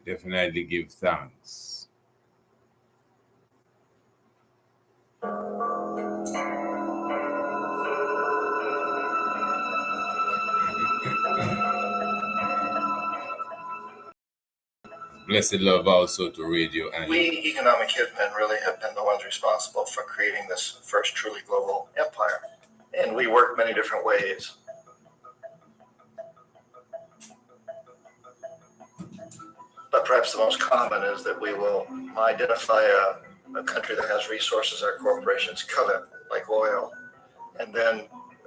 Definitely give thanks. Blessed love also to radio. And we economic hitmen really have been the ones responsible for creating this first truly global empire. And we work many different ways. But perhaps the most common is that we will identify a country that has resources our corporations covet, like oil, and then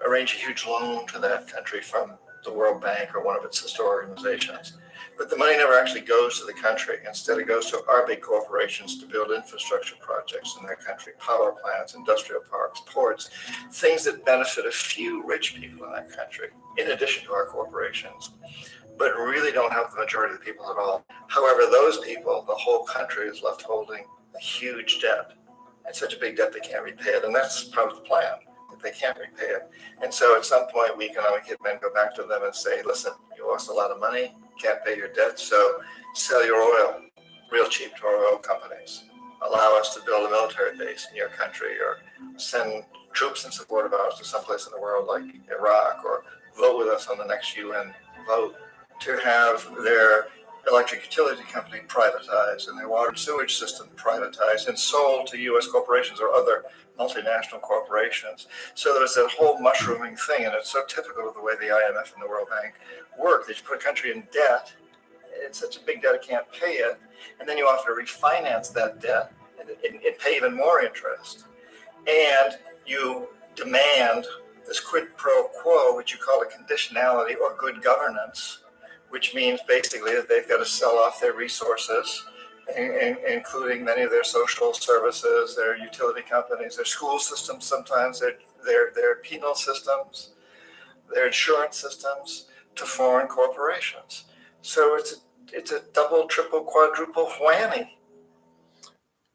arrange a huge loan to that country from the World Bank or one of its sister organizations. But the money never actually goes to the country. Instead, it goes to our big corporations to build infrastructure projects in that country, power plants, industrial parks, ports, things that benefit a few rich people in that country, in addition to our corporations, but really don't help the majority of the people at all. However, those people, the whole country is left holding a huge debt. It's such a big debt they can't repay it, and that's part of the plan. They can't repay it. And so at some point, we economic hitmen go back to them and say, listen, you owe us a lot of money, can't pay your debt, so sell your oil real cheap to our oil companies. Allow us to build a military base in your country, or send troops in support of ours to someplace in the world like Iraq, or vote with us on the next UN vote to have their electric utility company privatized and their water sewage system privatized and sold to U.S. corporations or other multinational corporations. So there's that whole mushrooming thing, and it's so typical of the way the IMF and the World Bank work, that you put a country in debt, it's such a big debt it can't pay it, and then you offer to refinance that debt and pay even more interest. And you demand this quid pro quo, which you call a conditionality or good governance, which means basically that they've got to sell off their resources, including many of their social services, their utility companies, their school systems, sometimes their penal systems, their insurance systems, to foreign corporations. So it's a double, triple, quadruple whammy.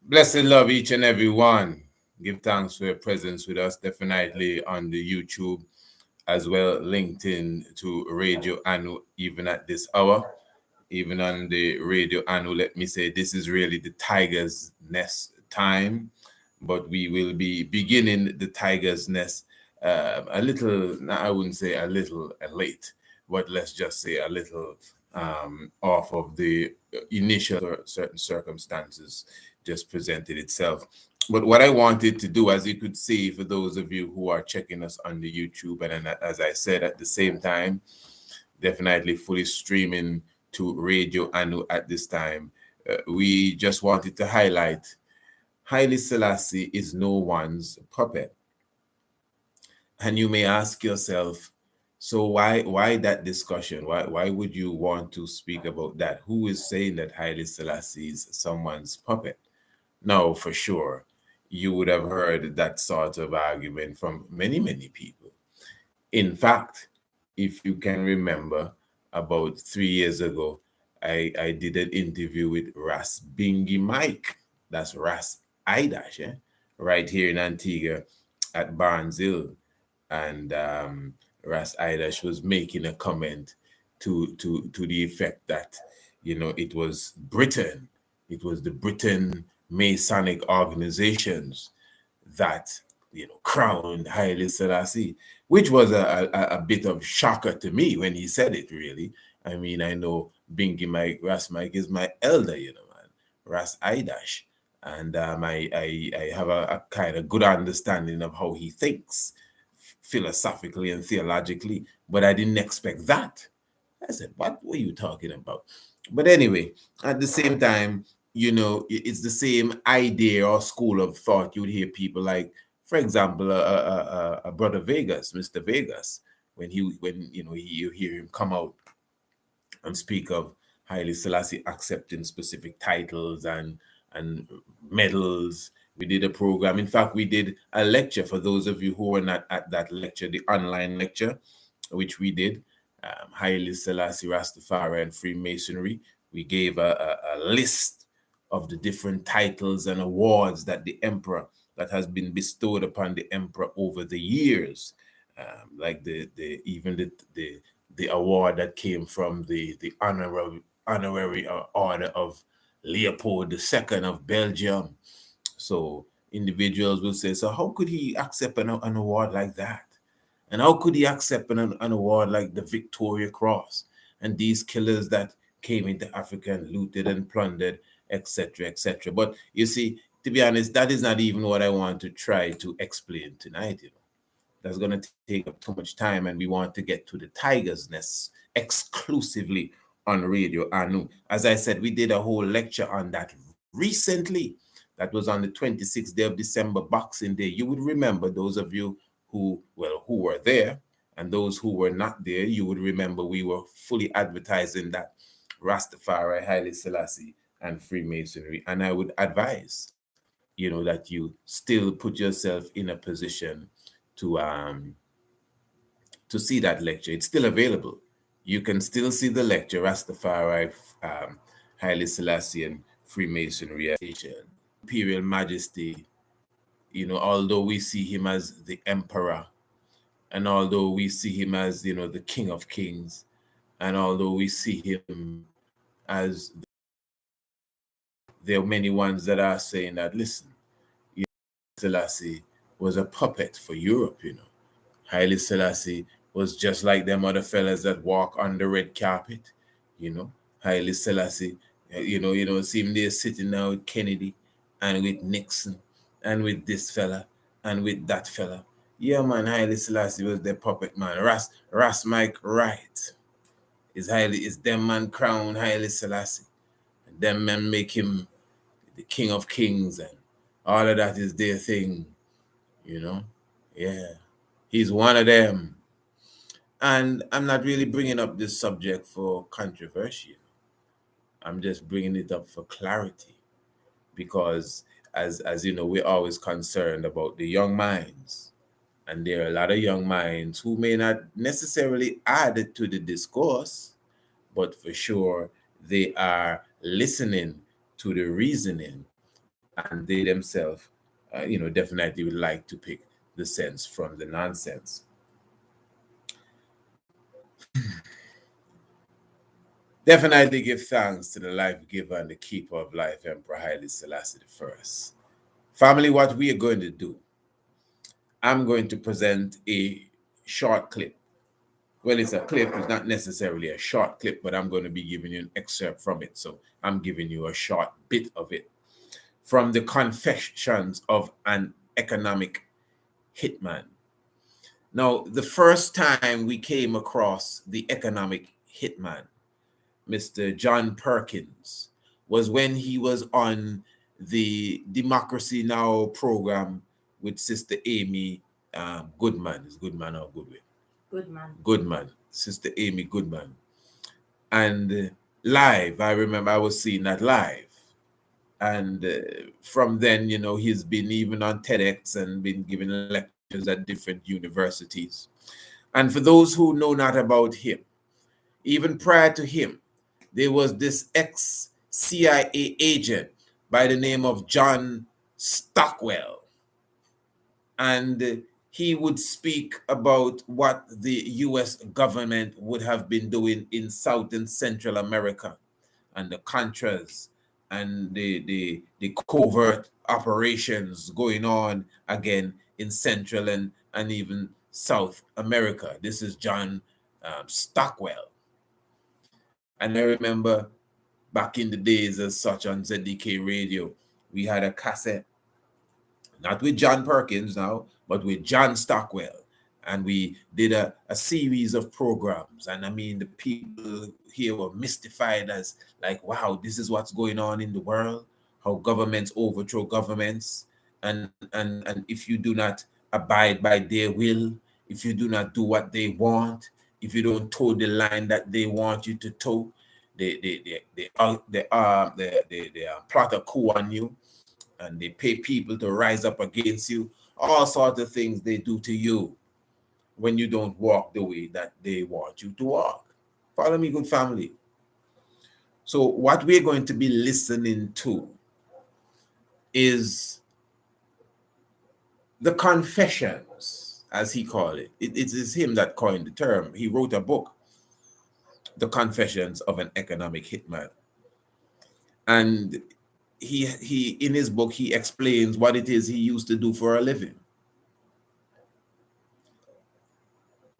Blessed love each and every one. Give thanks for your presence with us, definitely on the YouTube, as well LinkedIn to Radio Anu, even at this hour. Even on the Radio Anu, let me say this is really the Tiger's Nest time, but we will be beginning the Tiger's Nest a little, I wouldn't say a little late, but let's just say a little off of the initial certain circumstances just presented itself. But what I wanted to do, as you could see, for those of you who are checking us on the YouTube, and as I said, at the same time, definitely fully streaming to Radio Anu at this time, we just wanted to highlight Haile Selassie is no one's puppet. And you may ask yourself, so why that discussion? Why would you want to speak about that? Who is saying that Haile Selassie is someone's puppet? No, for sure, you would have heard that sort of argument from many, many people. In fact, if you can remember, about 3 years ago, I did an interview with Ras Bingy Mike. That's Ras Idash, right here in Antigua at Barnes Hill. And Ras Idash was making a comment to the effect that, it was Britain. It was the Britain Masonic organizations that, crowned Haile Selassie, which was a bit of shocker to me when he said it, really. I mean, I know Bingy Mike, Ras Mike is my elder, man, Ras Idash. And I have a kind of good understanding of how he thinks philosophically and theologically, but I didn't expect that. I said, what were you talking about? But anyway, at the same time, it's the same idea or school of thought. You would hear people like, for example, a brother Vegas, Mr. Vegas, when you hear him come out and speak of Haile Selassie accepting specific titles and medals, We did a program. In fact, we did a lecture for those of you who were not at that lecture, the online lecture, which we did. Haile Selassie, Rastafari, and Freemasonry. We gave a list of the different titles and awards that the emperor, that has been bestowed upon the emperor over the years, like the award that came from the honorary order of Leopold II of Belgium. So individuals will say, so how could he accept an award like that? And how could he accept an award like the Victoria Cross? And these killers that came into Africa and looted and plundered, etc., etc. But you see, to be honest, that is not even what I want to try to explain tonight. That's going to take up too much time, and we want to get to the tiger's nest exclusively on Radio Anu. As I said, we did a whole lecture on that recently. That was on the 26th day of December, Boxing Day. You would remember, those of you who were there, and those who were not there, you would remember we were fully advertising that Rastafari, Haile Selassie, and Freemasonry. And I would advise, that you still put yourself in a position to see that lecture. It's still available. You can still see the lecture, Rastafari, Haile Selassie, and Freemasonry. Imperial Majesty, although we see him as the emperor, and although we see him as, the King of Kings, and although we see him as, there are many ones that are saying that, listen, Selassie was a puppet for Europe. Haile Selassie was just like them other fellas that walk on the red carpet. Haile Selassie, see him there sitting now with Kennedy and with Nixon and with this fella and with that fella. Yeah, man, Haile Selassie was the puppet man. Ras Mike Wright is them man crown Haile Selassie. And them men make him the King of Kings, and all of that is their thing, Yeah. He's one of them. And I'm not really bringing up this subject for controversy. I'm just bringing it up for clarity, because as you know, we're always concerned about the young minds. And there are a lot of young minds who may not necessarily add to the discourse, but for sure they are listening to the reasoning, and they themselves, definitely would like to pick the sense from the nonsense. Definitely give thanks to the life giver and the keeper of life, Emperor Haile Selassie I. Family, what we are going to do, I'm going to present a short clip. Well, it's a clip, it's not necessarily a short clip, but I'm going to be giving you an excerpt from it. So I'm giving you a short bit of it from the Confessions of an Economic Hitman. Now, the first time we came across the economic hitman, Mr. John Perkins, was when he was on the Democracy Now! Program with Sister Amy Goodman. Is Goodman or Goodwin? Goodman. Sister Amy Goodman. And live, I remember I was seeing that live. And from then, he's been even on TEDx and been giving lectures at different universities. And for those who know not about him, even prior to him, there was this ex-CIA agent by the name of John Stockwell. And he would speak about what the US government would have been doing in South and Central America, and the Contras, and the covert operations going on again in Central and even South America. This is John Stockwell. And I remember back in the days as such on ZDK Radio, we had a cassette, not with John Perkins now, but with John Stockwell. And we did a series of programs. And I mean, the people here were mystified as like, wow, this is what's going on in the world, how governments overthrow governments. And if you do not abide by their will, if you do not do what they want, if you don't toe the line that they want you to toe, they plot a coup on you. and they pay people to rise up against you. All sorts of things they do to you when you don't walk the way that they want you to walk. Follow me, good family. So what we're going to be listening to is the confessions, as he called it. It is him that coined the term. He wrote a book, The Confessions of an Economic Hitman. And he in his book, he explains what it is he used to do for a living.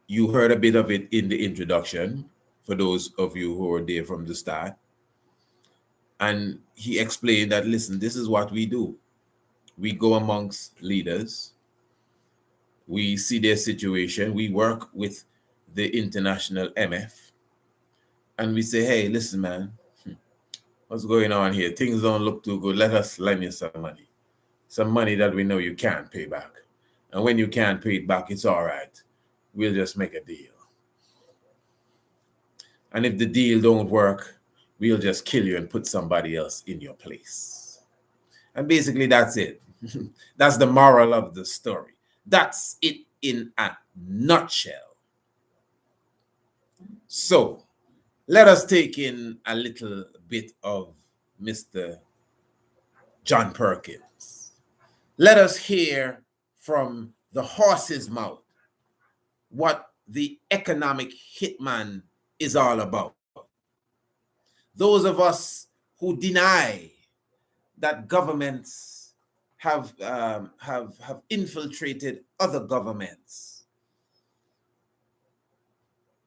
You heard a bit of it in the introduction, for those of you who were there from the start. And he explained that, listen, this is what we do. We go amongst leaders. We see their situation. We work with the international MF. And we say, hey, listen, man, what's going on here? Things don't look too good. Let us lend you some money. Some money that we know you can't pay back. And when you can't pay it back, it's all right. We'll just make a deal. And if the deal don't work, we'll just kill you and put somebody else in your place. And basically, that's it. That's the moral of the story. That's it in a nutshell. So let us take in a little bit of Mr. John Perkins. Let us hear from the horse's mouth what the economic hitman is all about. Those of us who deny that governments have infiltrated other governments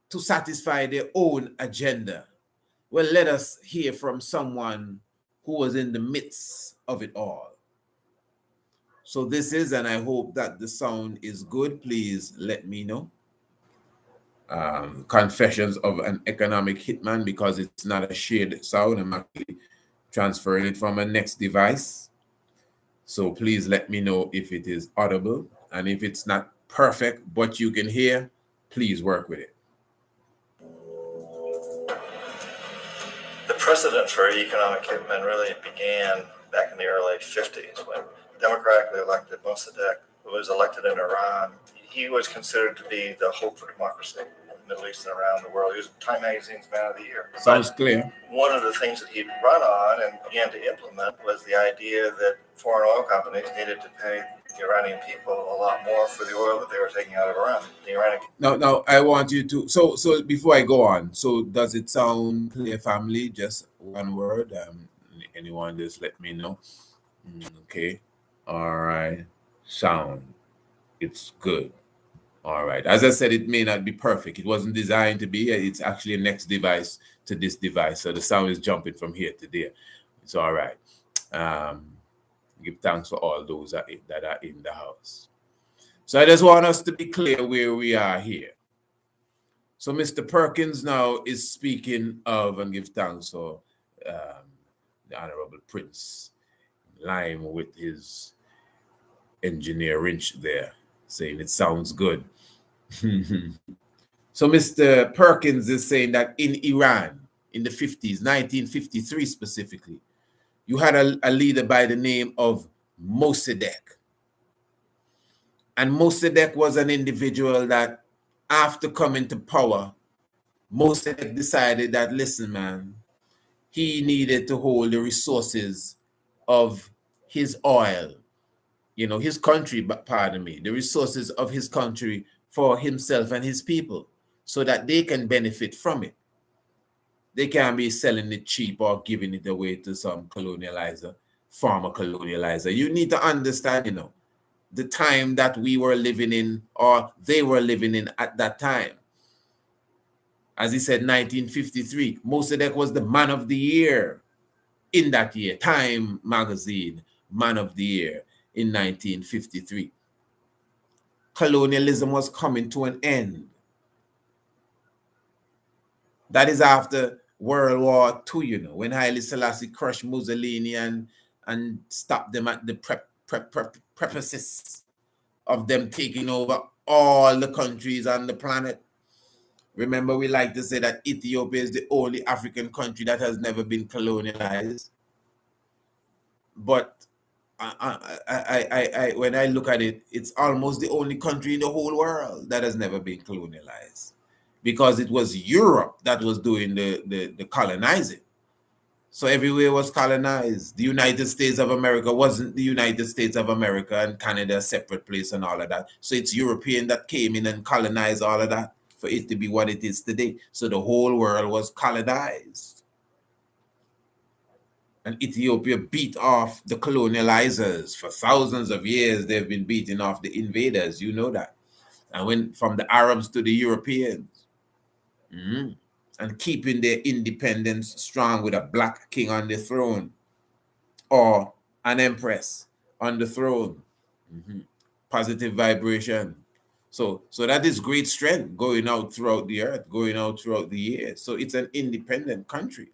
to satisfy their own agenda. Well, let us hear from someone who was in the midst of it all. So this is, and I hope that the sound is good. Please let me know. Confessions of an Economic Hitman, because it's not a shared sound. I'm actually transferring it from a next device. So please let me know if it is audible. And if it's not perfect, but you can hear, please work with it. The precedent for economic hitmen really began back in the early 50s when democratically elected Mossadegh, who was elected in Iran. He was considered to be the hope for democracy in the Middle East and around the world. He was Time Magazine's Man of the Year. Sounds clear. One of the things that he'd run on and began to implement was the idea that foreign oil companies needed to pay the Iranian people a lot more for the oil that they were taking out of Iran. The Iranian Now, I want you to, so before I go on, so does it sound clear, family? Just one word. Anyone just let me know. Okay. All right. Sound. It's good. All right. As I said, it may not be perfect. It wasn't designed to be. It's actually a next device to this device. So the sound is jumping from here to there. It's all right. Give thanks for all those that are in the house. So I just want us to be clear where we are here. So Mr. Perkins now is speaking of, and give thanks for the Honorable Prince Lime with his engineer wrench there, saying it sounds good. So Mr. Perkins is saying that in Iran, in the 50s, 1953 specifically, you had a leader by the name of Mossadegh. And Mossadegh was an individual that, after coming to power, Mossadegh decided that, listen, man, he needed to hold the resources of his oil, his country, pardon me, the resources of his country for himself and his people so that they can benefit from it. They can't be selling it cheap or giving it away to some colonializer, former colonializer. You need to understand, the time that we were living in or they were living in at that time. As he said, 1953, Mossadegh was the Man of the Year in that year. Time magazine, Man of the Year in 1953. Colonialism was coming to an end. That is after World War II, when Haile Selassie crushed Mussolini and stopped them at the prefaces of them taking over all the countries on the planet. Remember, we like to say that Ethiopia is the only African country that has never been colonialized. But when I look at it, it's almost the only country in the whole world that has never been colonialized, because it was Europe that was doing the colonizing. So everywhere was colonized. The United States of America wasn't the United States of America and Canada a separate place and all of that. So it's European that came in and colonized all of that for it to be what it is today. So the whole world was colonized. And Ethiopia beat off the colonializers. For thousands of years, they've been beating off the invaders. You know that. And when from the Arabs to the Europeans. And keeping their independence strong with a black king on the throne or an empress on the throne. Positive vibration. So that is great strength going out throughout the earth, going out throughout the years. So it's an independent country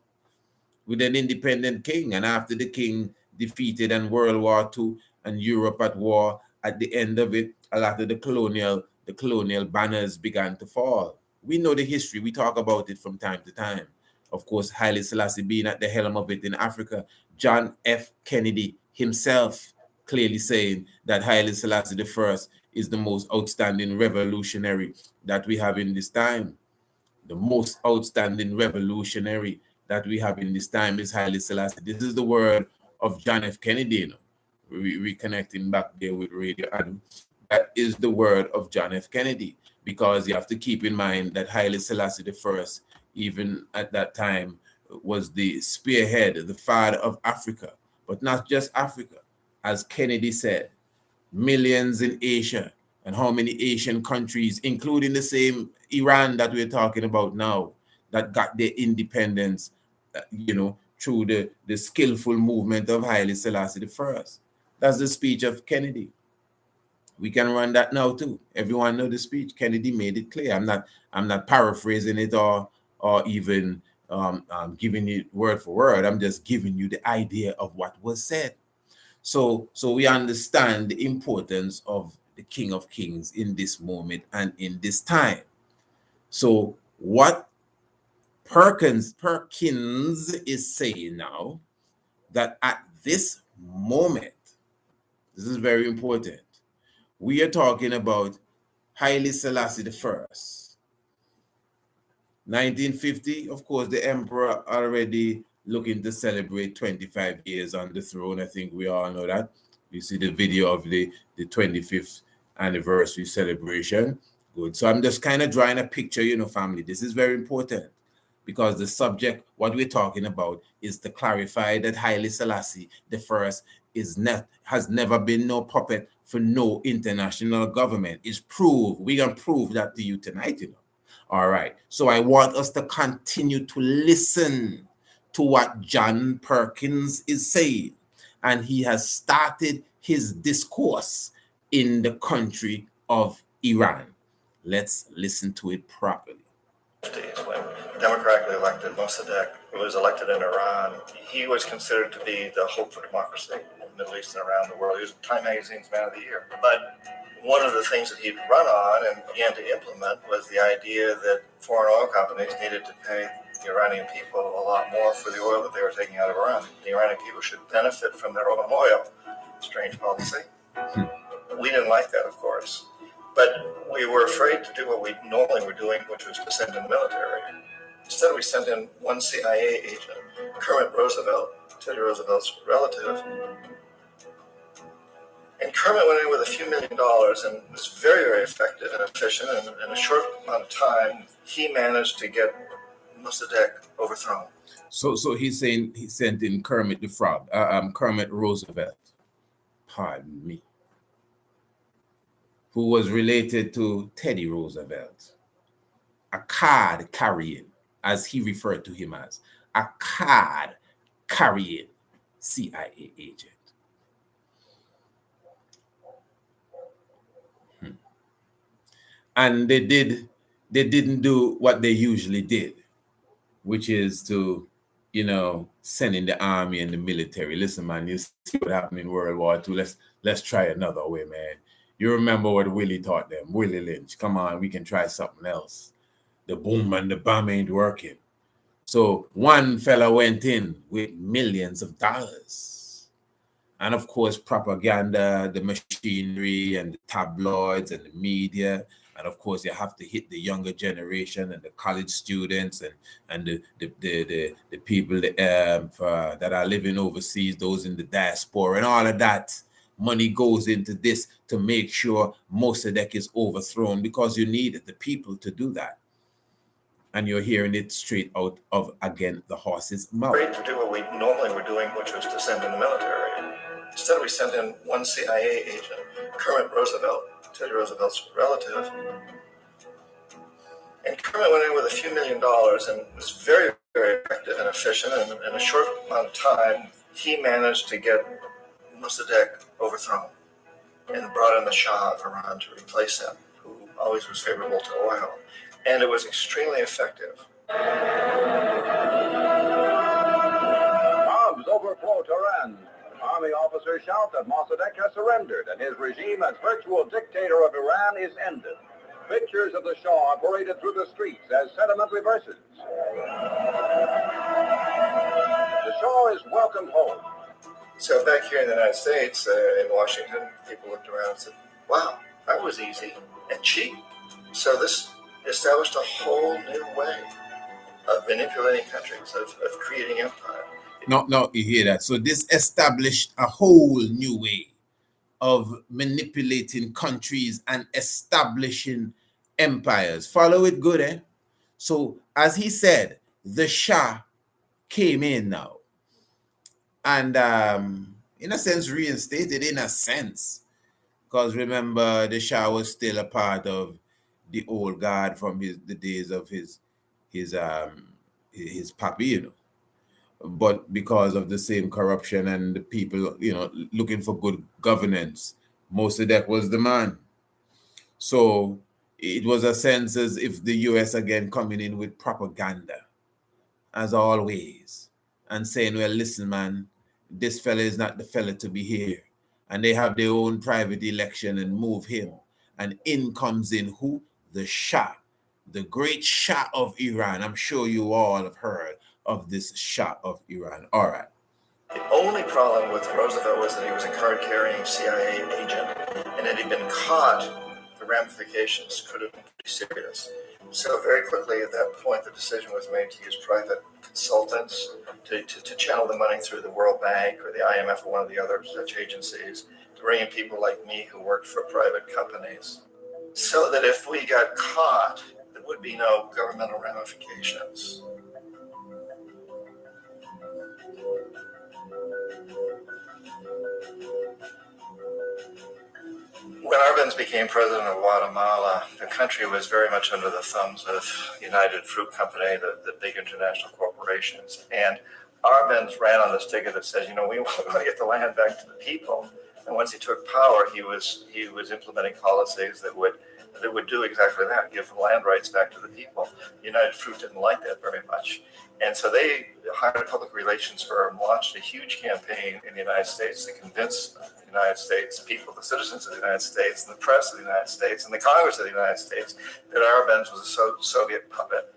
with an independent king. And after the king defeated and World War II and Europe at war, at the end of it, a lot of the colonial banners began to fall. We know the history. We talk about it from time to time. Of course, Haile Selassie being at the helm of it in Africa. John F. Kennedy himself clearly saying that Haile Selassie I is the most outstanding revolutionary that we have in this time. The most outstanding revolutionary that we have in this time is Haile Selassie. This is the word of John F. Kennedy. You know? Reconnecting back there with Radio Anu. That is the word of John F. Kennedy, because you have to keep in mind that Haile Selassie I, even at that time, was the spearhead, the father of Africa, but not just Africa. As Kennedy said, millions in Asia, and how many Asian countries, including the same Iran that we're talking about now, that got their independence, through the skillful movement of Haile Selassie I. That's the speech of Kennedy. We can run that now too. Everyone know the speech. Kennedy made it clear. I'm not paraphrasing it or even giving it word for word. I'm just giving you the idea of what was said. So we understand the importance of the King of Kings in this moment and in this time. So what Perkins is saying now, that at this moment, this is very important. We are talking about Haile Selassie I. 1950, of course, the emperor already looking to celebrate 25 years on the throne. I think we all know that. You see the video of the 25th anniversary celebration. Good. So I'm just kind of drawing a picture, family. This is very important, because the subject, what we're talking about, is to clarify that Haile Selassie I has never been no puppet for no international government. It's proved. We're going to prove that to you tonight, All right. So I want us to continue to listen to what John Perkins is saying. And he has started his discourse in the country of Iran. Let's listen to it properly. When democratically elected Mossadegh, who was elected in Iran, he was considered to be the hope for democracy in the Middle East and around the world. He was Time Magazine's Man of the Year. But one of the things that he'd run on and began to implement was the idea that foreign oil companies needed to pay the Iranian people a lot more for the oil that they were taking out of Iran. The Iranian people should benefit from their own oil. Strange policy. We didn't like that, of course. But we were afraid to do what we normally were doing, which was to send in the military. Instead, we sent in one CIA agent, Kermit Roosevelt, Teddy Roosevelt's relative. And Kermit went in with a few $1 million and was very, very effective and efficient. And in a short amount of time, he managed to get Mossadegh overthrown. So he's saying he sent in Kermit the Frog, Kermit Roosevelt. Pardon me. Who was related to Teddy Roosevelt, a card carrying, as he referred to him as, a card carrying CIA agent. And they didn't do what they usually did, which is to, send in the army and the military. Listen, man, you see what happened in World War II. Let's try another way, man. You remember what Willie taught them, Willie Lynch. Come on, we can try something else. The boom and the bomb ain't working. So one fella went in with millions of dollars. And of course, propaganda, the machinery and the tabloids and the media. And of course, you have to hit the younger generation and the college students and the people that are living overseas, those in the diaspora, and all of that. Money goes into this to make sure Mossadegh is overthrown, because you need the people to do that. And you're hearing it straight out of, again, the horse's mouth. Great to do what we normally were doing, which was to send in the military. Instead, we sent in one CIA agent, Kermit Roosevelt, Teddy Roosevelt's relative. And Kermit went in with a few $1 million and was very, very effective and efficient. And in a short amount of time, he managed to get Mossadegh overthrown and brought in the Shah of Iran to replace him, who always was favorable to oil. And it was extremely effective. Bombs overflow Tehran. Army officers shout that Mossadegh has surrendered and his regime as virtual dictator of Iran is ended. Pictures of the Shah are paraded through the streets as sentiment reverses. The Shah is welcomed home. So back here in the United States, in Washington, people looked around and said, wow, that was easy and cheap. So this established a whole new way of manipulating countries, of creating empire. No, you hear that? So this established a whole new way of manipulating countries and establishing empires. Follow it good, eh? So as he said, the Shah came in now. And in a sense, reinstated in a sense. Because remember, the Shah was still a part of the old guard from the days of his papi, you know. But because of the same corruption and the people, you know, looking for good governance, Mossadegh was the man. So it was a sense as if the US again coming in with propaganda, as always, and saying, well, listen, man, this fella is not the fella to be here. And they have their own private election and move him. And in comes in who? The Shah, the great Shah of Iran. I'm sure you all have heard of this Shah of Iran. All right. The only problem with Roosevelt was that he was a card-carrying CIA agent, and had he been caught, the ramifications could have been pretty serious. So very quickly at that point, the decision was made to use private consultants to channel the money through the World Bank or the IMF or one of the other such agencies, to bring in people like me who worked for private companies, so that if we got caught, there would be no governmental ramifications. When Arbenz became president of Guatemala, the country was very much under the thumbs of United Fruit Company, the big international corporations. And Arbenz ran on this ticket that says, you know, we want to get the land back to the people. And once he took power, he was implementing policies that would do exactly that, give the land rights back to the people. United Fruit didn't like that very much. And so they hired a public relations firm, launched a huge campaign in the United States to convince the United States people, the citizens of the United States, and the press of the United States, and the Congress of the United States, that Arbenz was a Soviet puppet,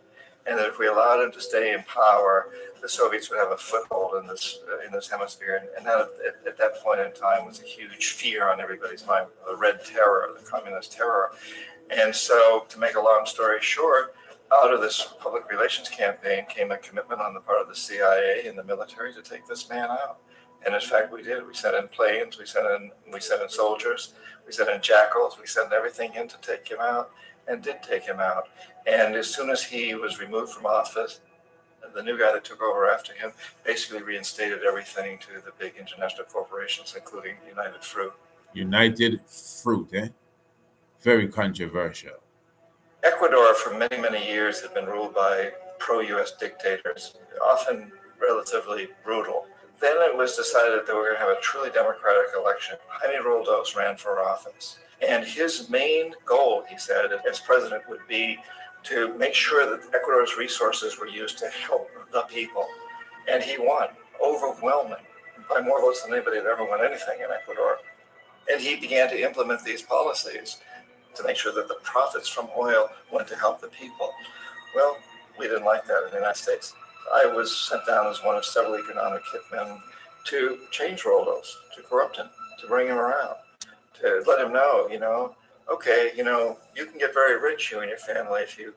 and that if we allowed him to stay in power, the Soviets would have a foothold in this hemisphere. And that, at that point in time, was a huge fear on everybody's mind, the Red Terror, the Communist terror. And so, to make a long story short, out of this public relations campaign came a commitment on the part of the CIA and the military to take this man out. And in fact, we did. We sent in planes, we sent in soldiers, we sent in jackals, we sent everything in to take him out, and did take him out. And as soon as he was removed from office, the new guy that took over after him basically reinstated everything to the big international corporations, including United Fruit. United Fruit, eh? Very controversial. Ecuador, for many, many years, had been ruled by pro-U.S. dictators, often relatively brutal. Then it was decided that they were going to have a truly democratic election. Jaime Roldos ran for office. And his main goal, he said, as president, would be to make sure that Ecuador's resources were used to help the people. And he won, overwhelming, by more votes than anybody had ever won anything in Ecuador. And he began to implement these policies to make sure that the profits from oil went to help the people. Well, we didn't like that in the United States. I was sent down as one of several economic hitmen to change Roldos, to corrupt him, to bring him around, to let him know, okay, you can get very rich, you and your family, if you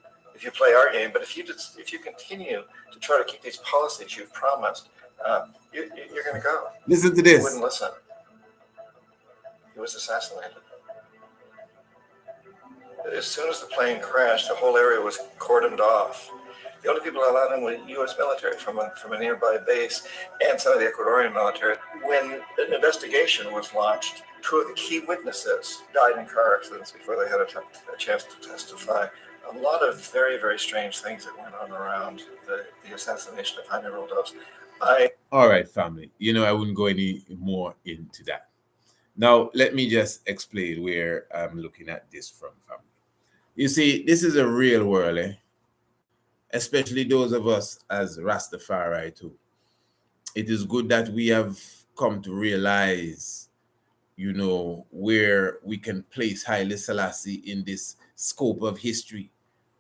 play our game. But if you continue to try to keep these policies you've promised, you're going to go. Listen to He this. wouldn't listen. He was assassinated. As soon as the plane crashed, the whole area was cordoned off. The only people allowed in were U.S. military from a nearby base and some of the Ecuadorian military. When an investigation was launched, two of the key witnesses died in car accidents before they had a chance to testify. A lot of very, very strange things that went on around the assassination of Jaime Roldos. All right, family. I wouldn't go any more into that. Now, let me just explain where I'm looking at this from, family. You see, this is a real world, especially those of us as Rastafari too. It is good that we have come to realize, where we can place Haile Selassie in this scope of history.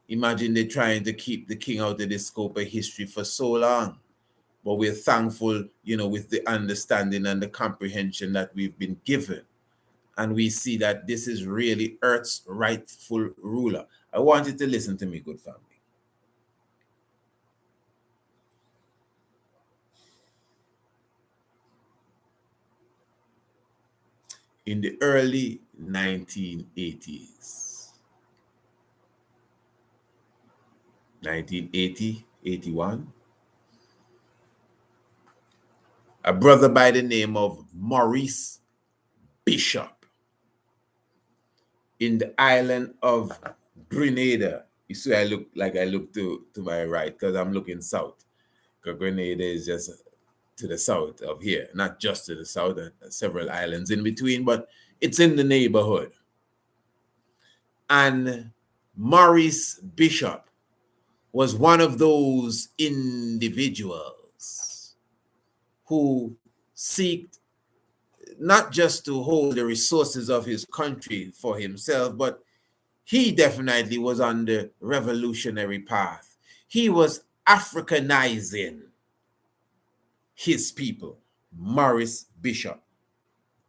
Imagine they're trying to keep the king out of this scope of history for so long. But we're thankful, with the understanding and the comprehension that we've been given. And we see that this is really Earth's rightful ruler. I want you to listen to me, good family. In the early 1980s, 1980, 81, a brother by the name of Maurice Bishop in the island of Grenada. You see, I look to my right because I'm looking south. Because Grenada is just to the south of here, not just to the south, several islands in between, but it's in the neighborhood. And Maurice Bishop was one of those individuals who seek not just to hold the resources of his country for himself, but he definitely was on the revolutionary path. He was Africanizing his people. Maurice Bishop.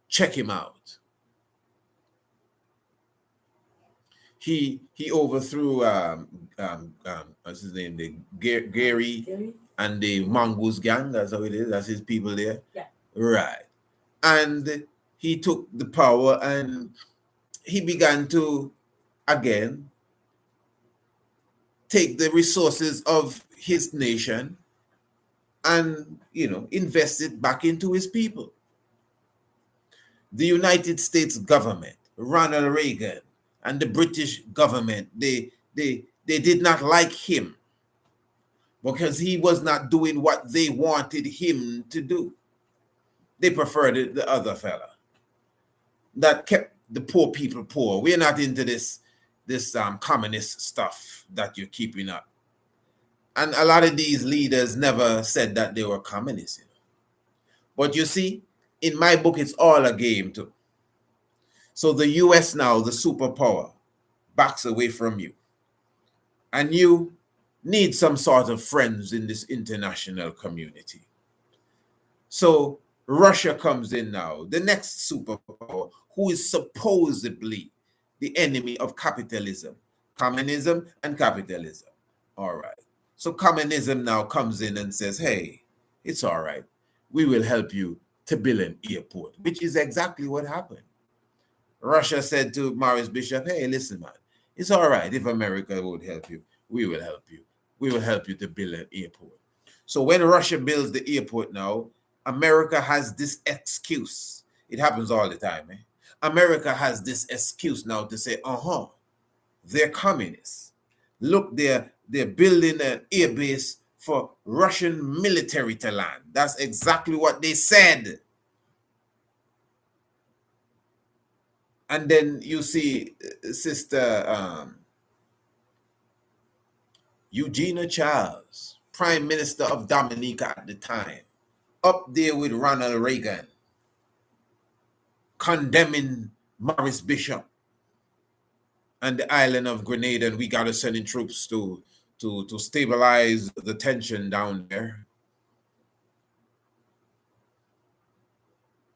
Check him out. He overthrew what's his name? The Gary and the Mongoose gang. That's how it is. That's his people there. Yeah. Right. And he took the power and he began to again take the resources of his nation and invest it back into his people. The United States government, Ronald Reagan, and the British government, they did not like him because he was not doing what they wanted him to do. They preferred the other fella that kept the poor people poor. We're not into this communist stuff that you're keeping up. And a lot of these leaders never said that they were communists. But you see, in my book, it's all a game too. So the US now, the superpower, backs away from you. And you need some sort of friends in this international community. So Russia comes in now, the next superpower, who is supposedly the enemy of capitalism, communism and capitalism. All right. So communism now comes in and says, hey, it's all right. We will help you to build an airport, which is exactly what happened. Russia said to Maurice Bishop, hey, listen, man, it's all right if America would help you. We will help you. We will help you to build an airport. So when Russia builds the airport now, America has this excuse. It happens all the time. America has this excuse now to say, they're communists. Look, they're building an air base for Russian military to land. That's exactly what they said. And then you see Sister Eugenia Charles, Prime Minister of Dominica at the time, up there with Ronald Reagan, condemning Maurice Bishop and the island of Grenada, and we got to send in troops to stabilize the tension down there.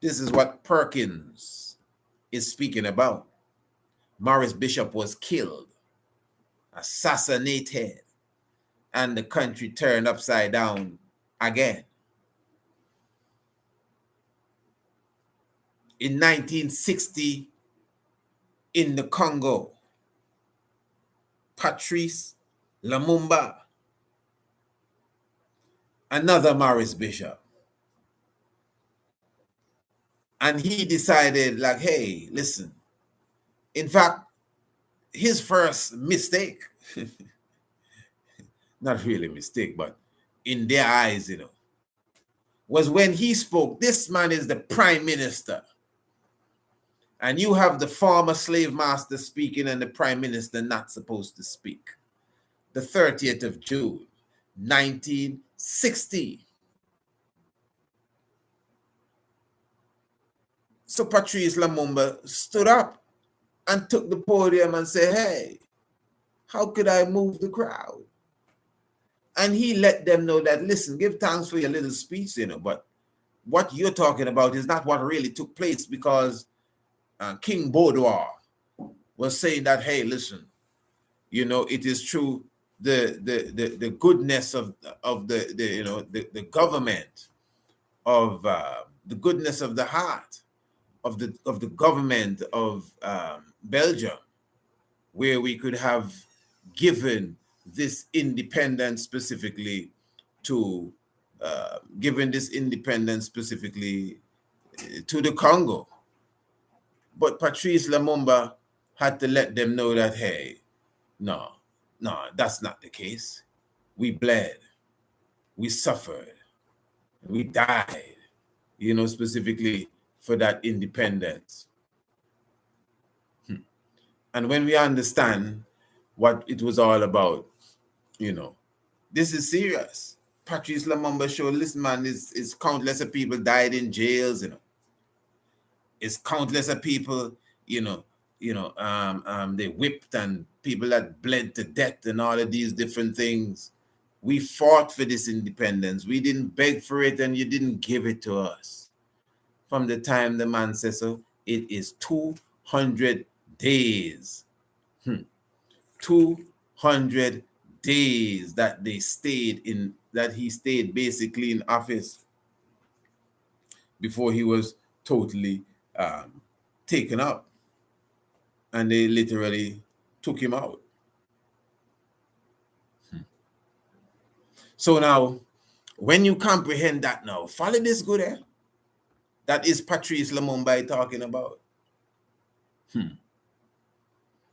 This is what Perkins is speaking about. Maurice Bishop was killed, assassinated, and the country turned upside down again. In 1960, in the Congo, Patrice Lumumba, another Maurice Bishop, and he decided, like, hey, listen, in fact, his first mistake, not really a mistake, but in their eyes, was when he spoke. This man is the prime minister. And you have the former slave master speaking and the prime minister not supposed to speak. The 30th of June, 1960. So Patrice Lumumba stood up and took the podium and said, hey, how could I move the crowd? And he let them know that, listen, give thanks for your little speech, but what you're talking about is not what really took place, because King Baudouin was saying that, hey, listen, it is true, the goodness of the government, of the goodness of the heart of the government of Belgium, where we could have given this independence specifically to the Congo. But Patrice Lumumba had to let them know that, hey, no, that's not the case. We bled, we suffered, we died, specifically for that independence. And when we understand what it was all about, this is serious. Patrice Lumumba showed, listen, man, it's countless of people died in jails, It's countless of people, they whipped, and people that bled to death and all of these different things. We fought for this independence. We didn't beg for it, and you didn't give it to us. From the time the man says so, it is 200 days. 200 days that he stayed basically in office before he was totally taken up, and they literally took him out. So now, when you comprehend that now, follow this good, that is Patrice Lumumba talking about.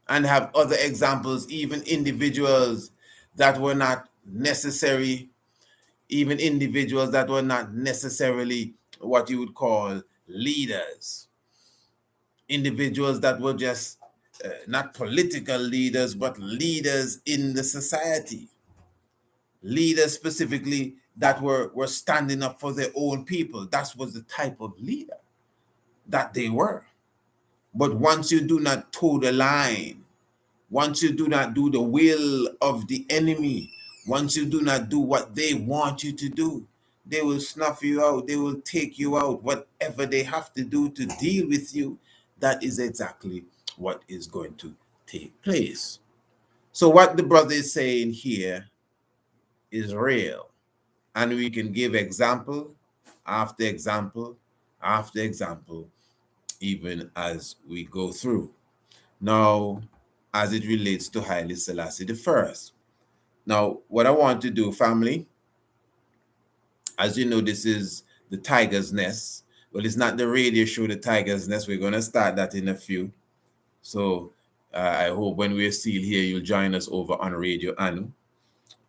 And have other examples, even individuals that were not necessarily what you would call leaders. Individuals that were just not political leaders, but leaders in the society. Leaders specifically that were standing up for their own people. That was the type of leader that they were. But once you do not toe the line, once you do not do the will of the enemy, once you do not do what they want you to do, they will snuff you out. They will take you out. Whatever they have to do to deal with you, that is exactly what is going to take place. So what the brother is saying here is real. And we can give example after example after example, even as we go through. Now, as it relates to Haile Selassie I. Now, what I want to do, family, as you know, this is the Tiger's Nest. Well, it's not the radio show, the Tiger's Nest. We're going to start that in a few. So I hope when we're still here, you'll join us over on Radio Anu.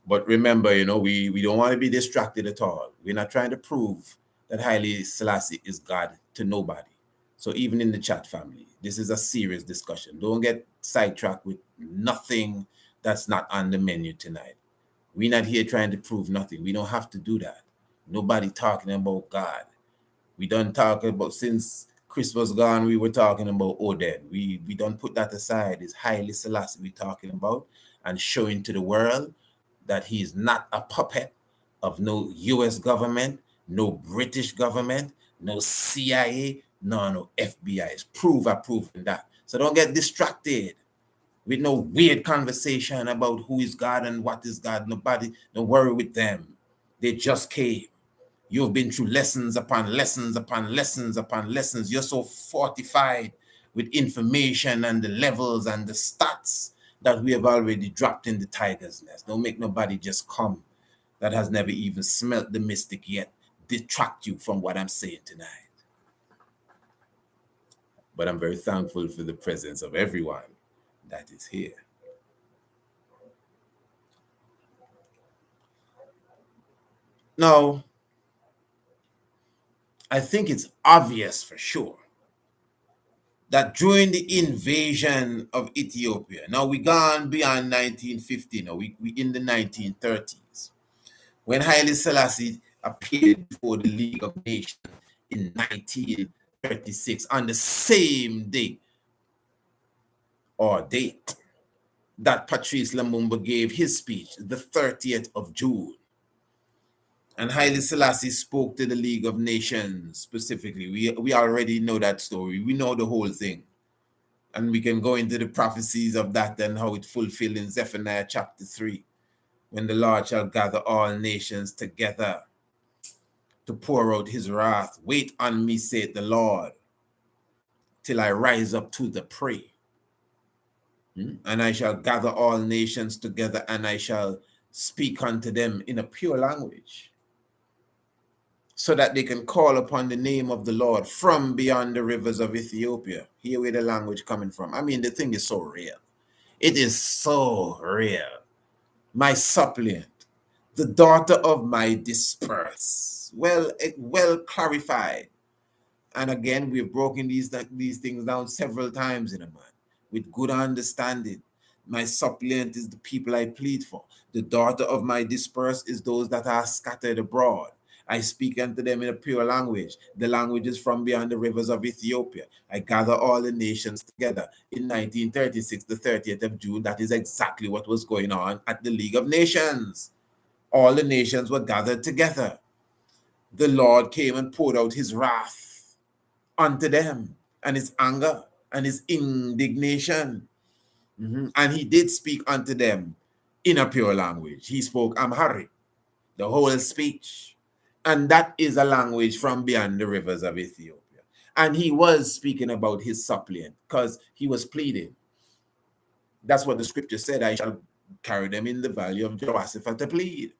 But remember, we don't want to be distracted at all. We're not trying to prove that Haile Selassie is God to nobody. So even in the chat, family, this is a serious discussion. Don't get sidetracked with nothing that's not on the menu tonight. We're not here trying to prove nothing. We don't have to do that. Nobody talking about God. We don't talk about, since Chris was gone, we were talking about Oded. We don't put that aside. It's Haile Selassie we're talking about, and showing to the world that he's not a puppet of no U.S. government, no British government, no CIA, no FBI. It's proven that. So don't get distracted with no weird conversation about who is God and what is God. Nobody, don't worry with them. They just came. You've been through lessons upon lessons upon lessons upon lessons. You're so fortified with information and the levels and the stats that we have already dropped in the tiger's nest. Don't make nobody just come that has never even smelt the mystic yet detract you from what I'm saying tonight. But I'm very thankful for the presence of everyone that is here. Now, I think it's obvious for sure that during the invasion of Ethiopia, now we gone beyond 1950, now we in the 1930s, when Haile Selassie appeared before the League of Nations in 1936 on the same day or date that Patrice Lumumba gave his speech, the 30th of June. And Haile Selassie spoke to the League of Nations specifically. We already know that story. We know the whole thing. And we can go into the prophecies of that and how it fulfilled in Zephaniah chapter 3, when the Lord shall gather all nations together to pour out his wrath. Wait on me, saith the Lord, till I rise up to the prey. And I shall gather all nations together, and I shall speak unto them in a pure language, so that they can call upon the name of the Lord from beyond the rivers of Ethiopia. Here where the language coming from. I mean, the thing is so real. It is so real. My suppliant, the daughter of my disperse. Well clarified. And again, we've broken these things down several times in a month with good understanding. My suppliant is the people I plead for. The daughter of my disperse is those that are scattered abroad. I speak unto them in a pure language. The language is from beyond the rivers of Ethiopia. I gather all the nations together. In 1936, the 30th of June, that is exactly what was going on at the League of Nations. All the nations were gathered together. The Lord came and poured out his wrath unto them, and his anger and his indignation. And he did speak unto them in a pure language. He spoke Amharic, the whole speech. And that is a language from beyond the rivers of Ethiopia. And he was speaking about his suppliant because he was pleading. That's what the scripture said. I shall carry them in the valley of Jehoshaphat to plead.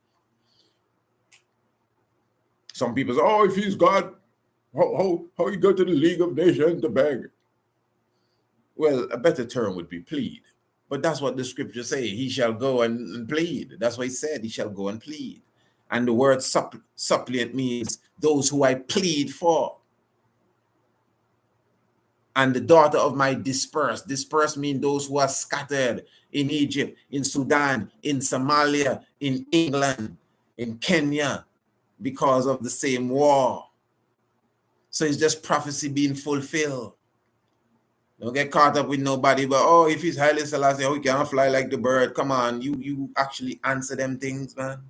Some people say, oh, if he's God, how you go to the League of Nations to beg? Well, a better term would be plead. But that's what the scriptures say. He shall go and plead. That's what he said. He shall go and plead. And the word suppliant means those who I plead for. And the daughter of my dispersed. Dispersed means those who are scattered in Egypt, in Sudan, in Somalia, in England, in Kenya, because of the same war. So it's just prophecy being fulfilled. Don't get caught up with nobody, but oh, if he's Haile Selassie, oh, he can't fly like the bird. Come on, you actually answer them things, man.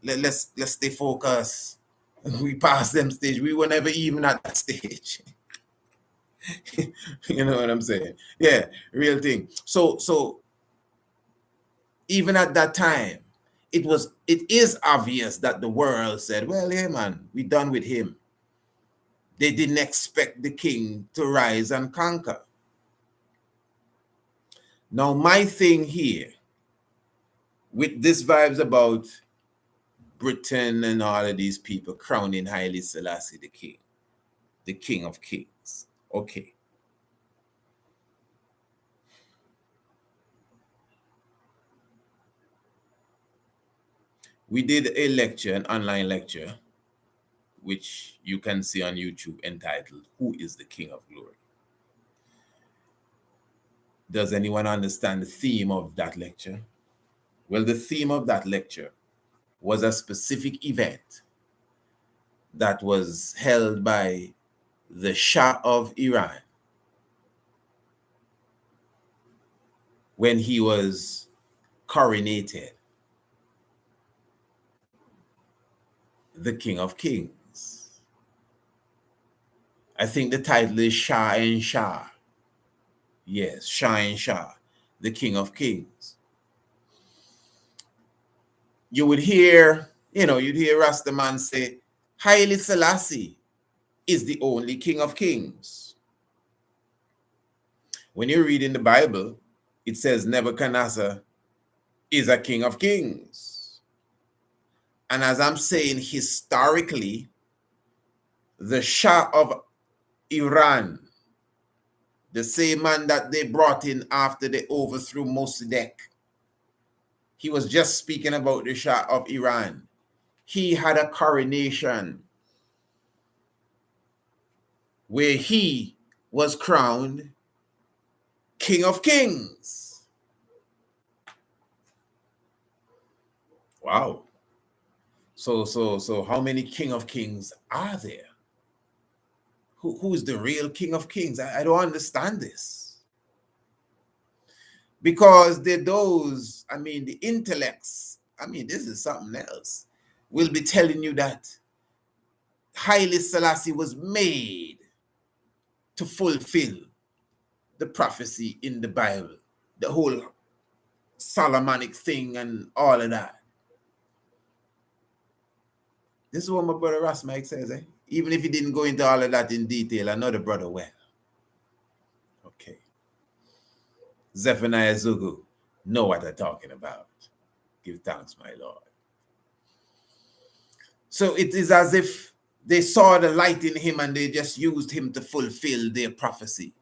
Let's stay focused. We passed them stage. We were never even at that stage. You know what I'm saying? Yeah, real thing. So even at that time, it is obvious that the world said, well, yeah, man, we done with him. They didn't expect the king to rise and conquer. Now, my thing here, with this vibes about Britain and all of these people crowning Haile Selassie the king of kings. Okay. We did a lecture, an online lecture, which you can see on YouTube, entitled, Who is the King of Glory? Does anyone understand the theme of that lecture? Well, the theme of that lecture was a specific event that was held by the Shah of Iran when he was coronated the King of Kings. I think the title is Shah and Shah. Yes, Shah and Shah, the King of Kings. You would hear, you'd hear Rastaman say, Haile Selassie is the only King of Kings. When you read in the Bible, it says Nebuchadnezzar is a King of Kings. And as I'm saying, historically, the Shah of Iran, the same man that they brought in after they overthrew Mossadegh, he was just speaking about the Shah of Iran. He had a coronation where he was crowned King of Kings. Wow. So how many King of Kings are there? Who's the real King of Kings? I don't understand this. Because the intellects, this is something else, will be telling you that Haile Selassie was made to fulfill the prophecy in the Bible, the whole Solomonic thing and all of that. This is what my brother Ras Mike says, eh? Even if he didn't go into all of that in detail, I know the brother well. Okay. Zephaniah Zugu know what I'm talking about. Give thanks, my Lord. So it is as if they saw the light in him and they just used him to fulfill their prophecy.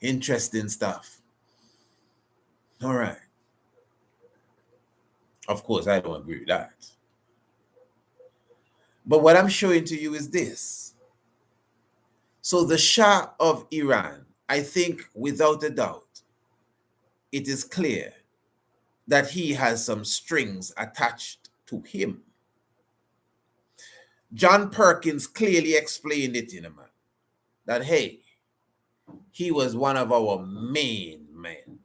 Interesting stuff. All right. Of course, I don't agree with that. But what I'm showing to you is this. So the Shah of Iran, I think without a doubt, it is clear that he has some strings attached to him. John Perkins clearly explained it, man, that, hey, he was one of our main men.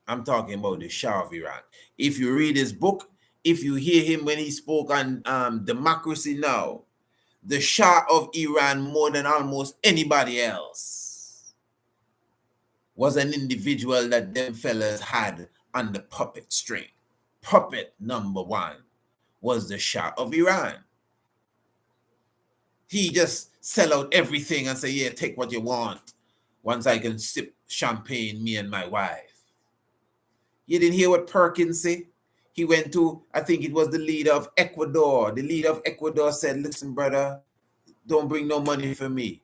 I'm talking about the Shah of Iran. If you read his book, if you hear him when he spoke on Democracy Now!, the Shah of Iran, more than almost anybody else, was an individual that them fellas had on the puppet string. Puppet number one was the Shah of Iran. He just sell out everything and say, yeah, take what you want. Once I can sip champagne, me and my wife. You didn't hear what Perkins said? He went to, I think it was the leader of Ecuador. The leader of Ecuador said, listen, brother, don't bring no money for me.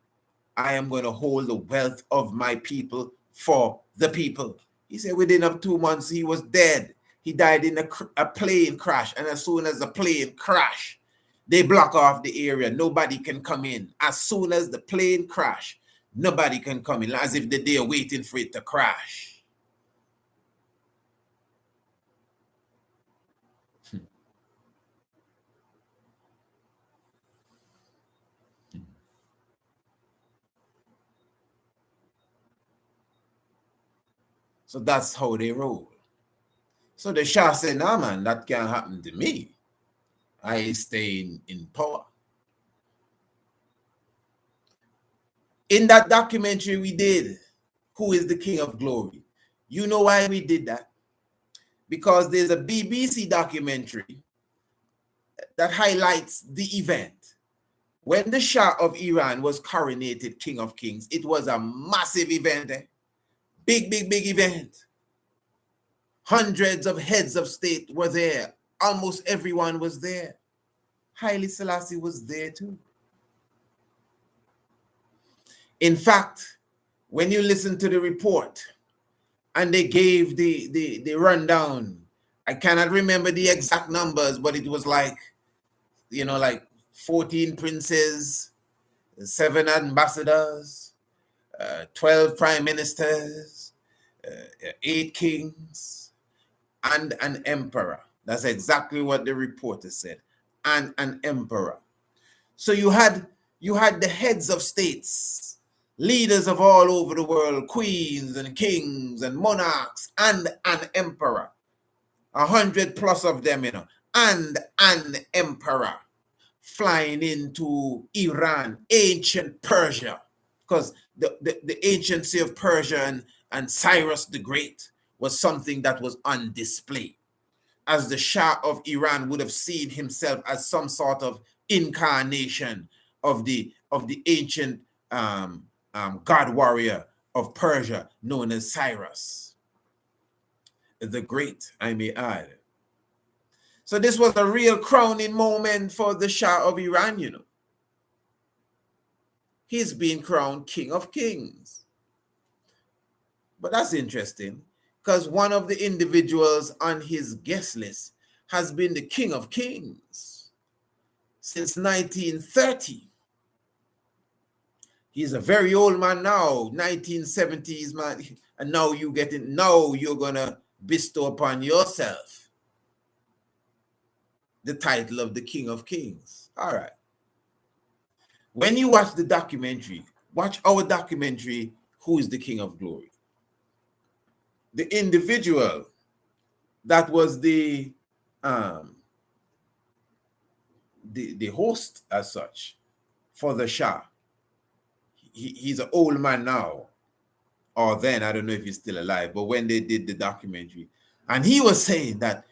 I am going to hold the wealth of my people for the people. He said within of 2 months, he was dead. He died in a plane crash. And as soon as the plane crashed, they block off the area. Nobody can come in. As soon as the plane crashed, nobody can come in, as if they're waiting for it to crash. So that's how they roll. So the Shah said, nah, man, that can't happen to me. I stay in power. In that documentary we did, Who is the King of Glory? You know why we did that? Because there's a BBC documentary that highlights the event. When the Shah of Iran was coronated King of Kings, it was a massive event. Big event. Hundreds of heads of state were there. Almost everyone was there. Haile Selassie was there too. In fact, when you listen to the report and they gave the rundown, I cannot remember the exact numbers, but it was like, like 14 princes, 7 ambassadors, 12 prime ministers, 8 kings, and an emperor. That's exactly what the reporter said. And an emperor. So you had the heads of states, leaders of all over the world, queens and kings and monarchs, and an emperor. 100 plus of them, and an emperor flying into Iran, ancient Persia, because the anciency of Persia and Cyrus the Great was something that was on display, as the Shah of Iran would have seen himself as some sort of incarnation of the ancient god warrior of Persia known as Cyrus the Great, I may add. So this was a real crowning moment for the Shah of Iran, you know. He's being crowned King of Kings. But that's interesting, because one of the individuals on his guest list has been the King of Kings since 1930. He's a very old man now, 1970s man, and now you're gonna bestow upon yourself the title of the King of Kings. All right. When you watch the documentary, watch our documentary, Who is the King of Glory? The individual that was the host as such for the Shah, he's an old man now, or then, I don't know if he's still alive, but when they did the documentary, and he was saying that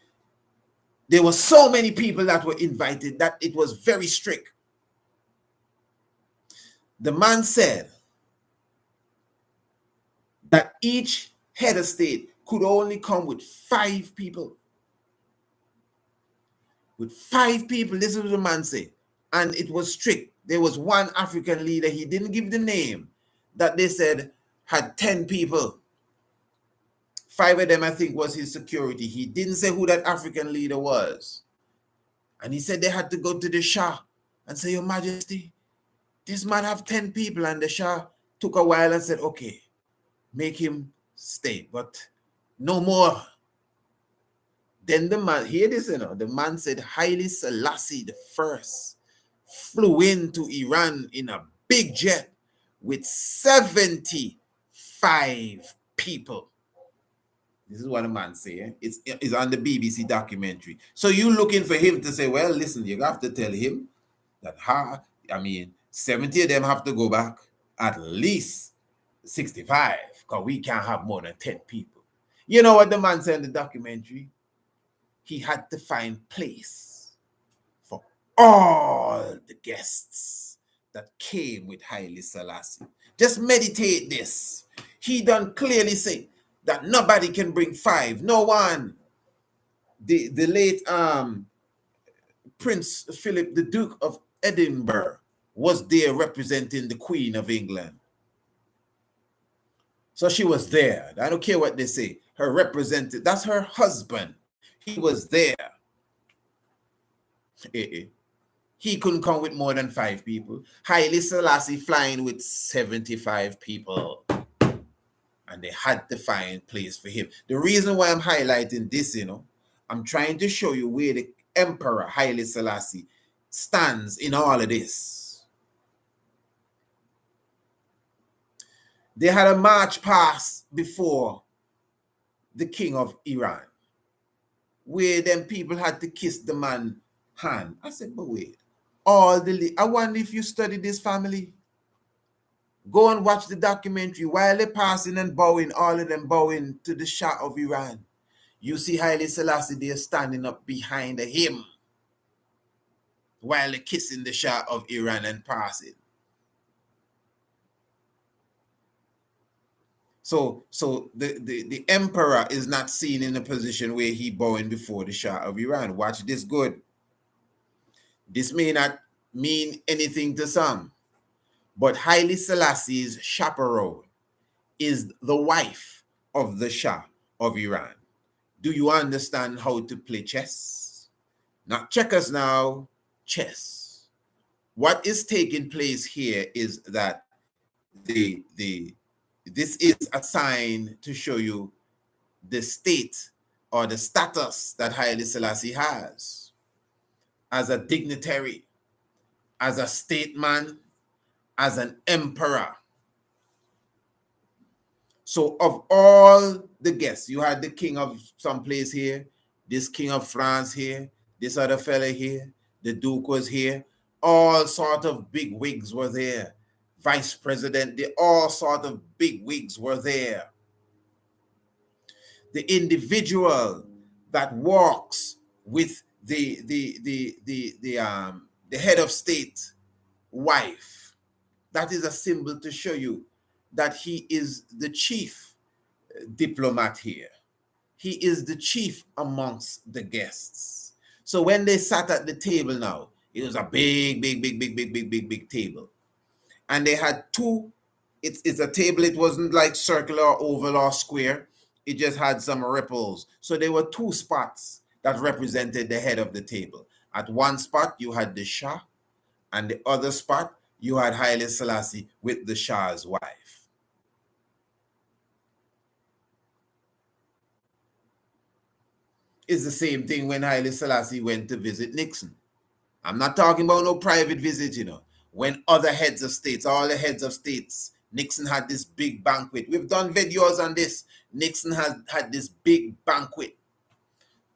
there were so many people that were invited that it was very strict. The man said that each head of state could only come with 5 people. With 5 people, this is what the man said. And it was strict. There was one African leader, he didn't give the name, that they said had 10 people. 5 of them, I think, was his security. He didn't say who that African leader was. And he said they had to go to the Shah and say, Your Majesty, this man have 10 people. And the Shah took a while and said, okay, make him stay, but no more. Then the man, hear this, the man said Haile Selassie the first flew into Iran in a big jet with 75 people. This is what the man say. It's on the BBC documentary. So you looking for him to say, well, listen, you have to tell him that 70 of them have to go back, at least 65, because we can't have more than 10 people. You know what the man said in the documentary? He had to find place for all the guests that came with Haile Selassie. Just meditate this. He done clearly say that nobody can bring 5. No one. The late Prince Philip, the Duke of Edinburgh, was there representing the Queen of England. So she was there. I don't care what they say. Her representative, that's her husband. He was there. He couldn't come with more than 5 people. Haile Selassie flying with 75 people. And they had to find place for him. The reason why I'm highlighting this, I'm trying to show you where the Emperor Haile Selassie stands in all of this. They had a march past before the king of Iran, where them people had to kiss the man's hand. I said, but wait, I wonder if you study this family. Go and watch the documentary. While they're passing and bowing, all of them bowing to the Shah of Iran. You see Haile Selassie there standing up behind him while they're kissing the Shah of Iran and passing. So the emperor is not seen in a position where he bowing before the Shah of Iran. Watch this good. This may not mean anything to some, but Haile Selassie's chaperone is the wife of the Shah of Iran. Do you understand how to play chess? Not checkers now, chess. What is taking place here is that this is a sign to show you the state or the status that Haile Selassie has as a dignitary, as a statesman, as an emperor. So of all the guests, you had the king of some place here, this king of France here, this other fella here, the duke was here, All sort of big wigs were there. Vice president, all sort of big wigs were there. The individual that walks with the head of state wife, that is a symbol to show you that he is the chief diplomat here. He is the chief amongst the guests. So when they sat at the table now, it was a big table. And they had two, it's a table, it wasn't like circular, oval, or square. It just had some ripples. So there were two spots that represented the head of the table. At one spot, you had the Shah, and the other spot, you had Haile Selassie with the Shah's wife. It's the same thing when Haile Selassie went to visit Nixon. I'm not talking about no private visit, you know. When other heads of states, all the heads of states, Nixon had this big banquet. We've done videos on this. Nixon had this big banquet.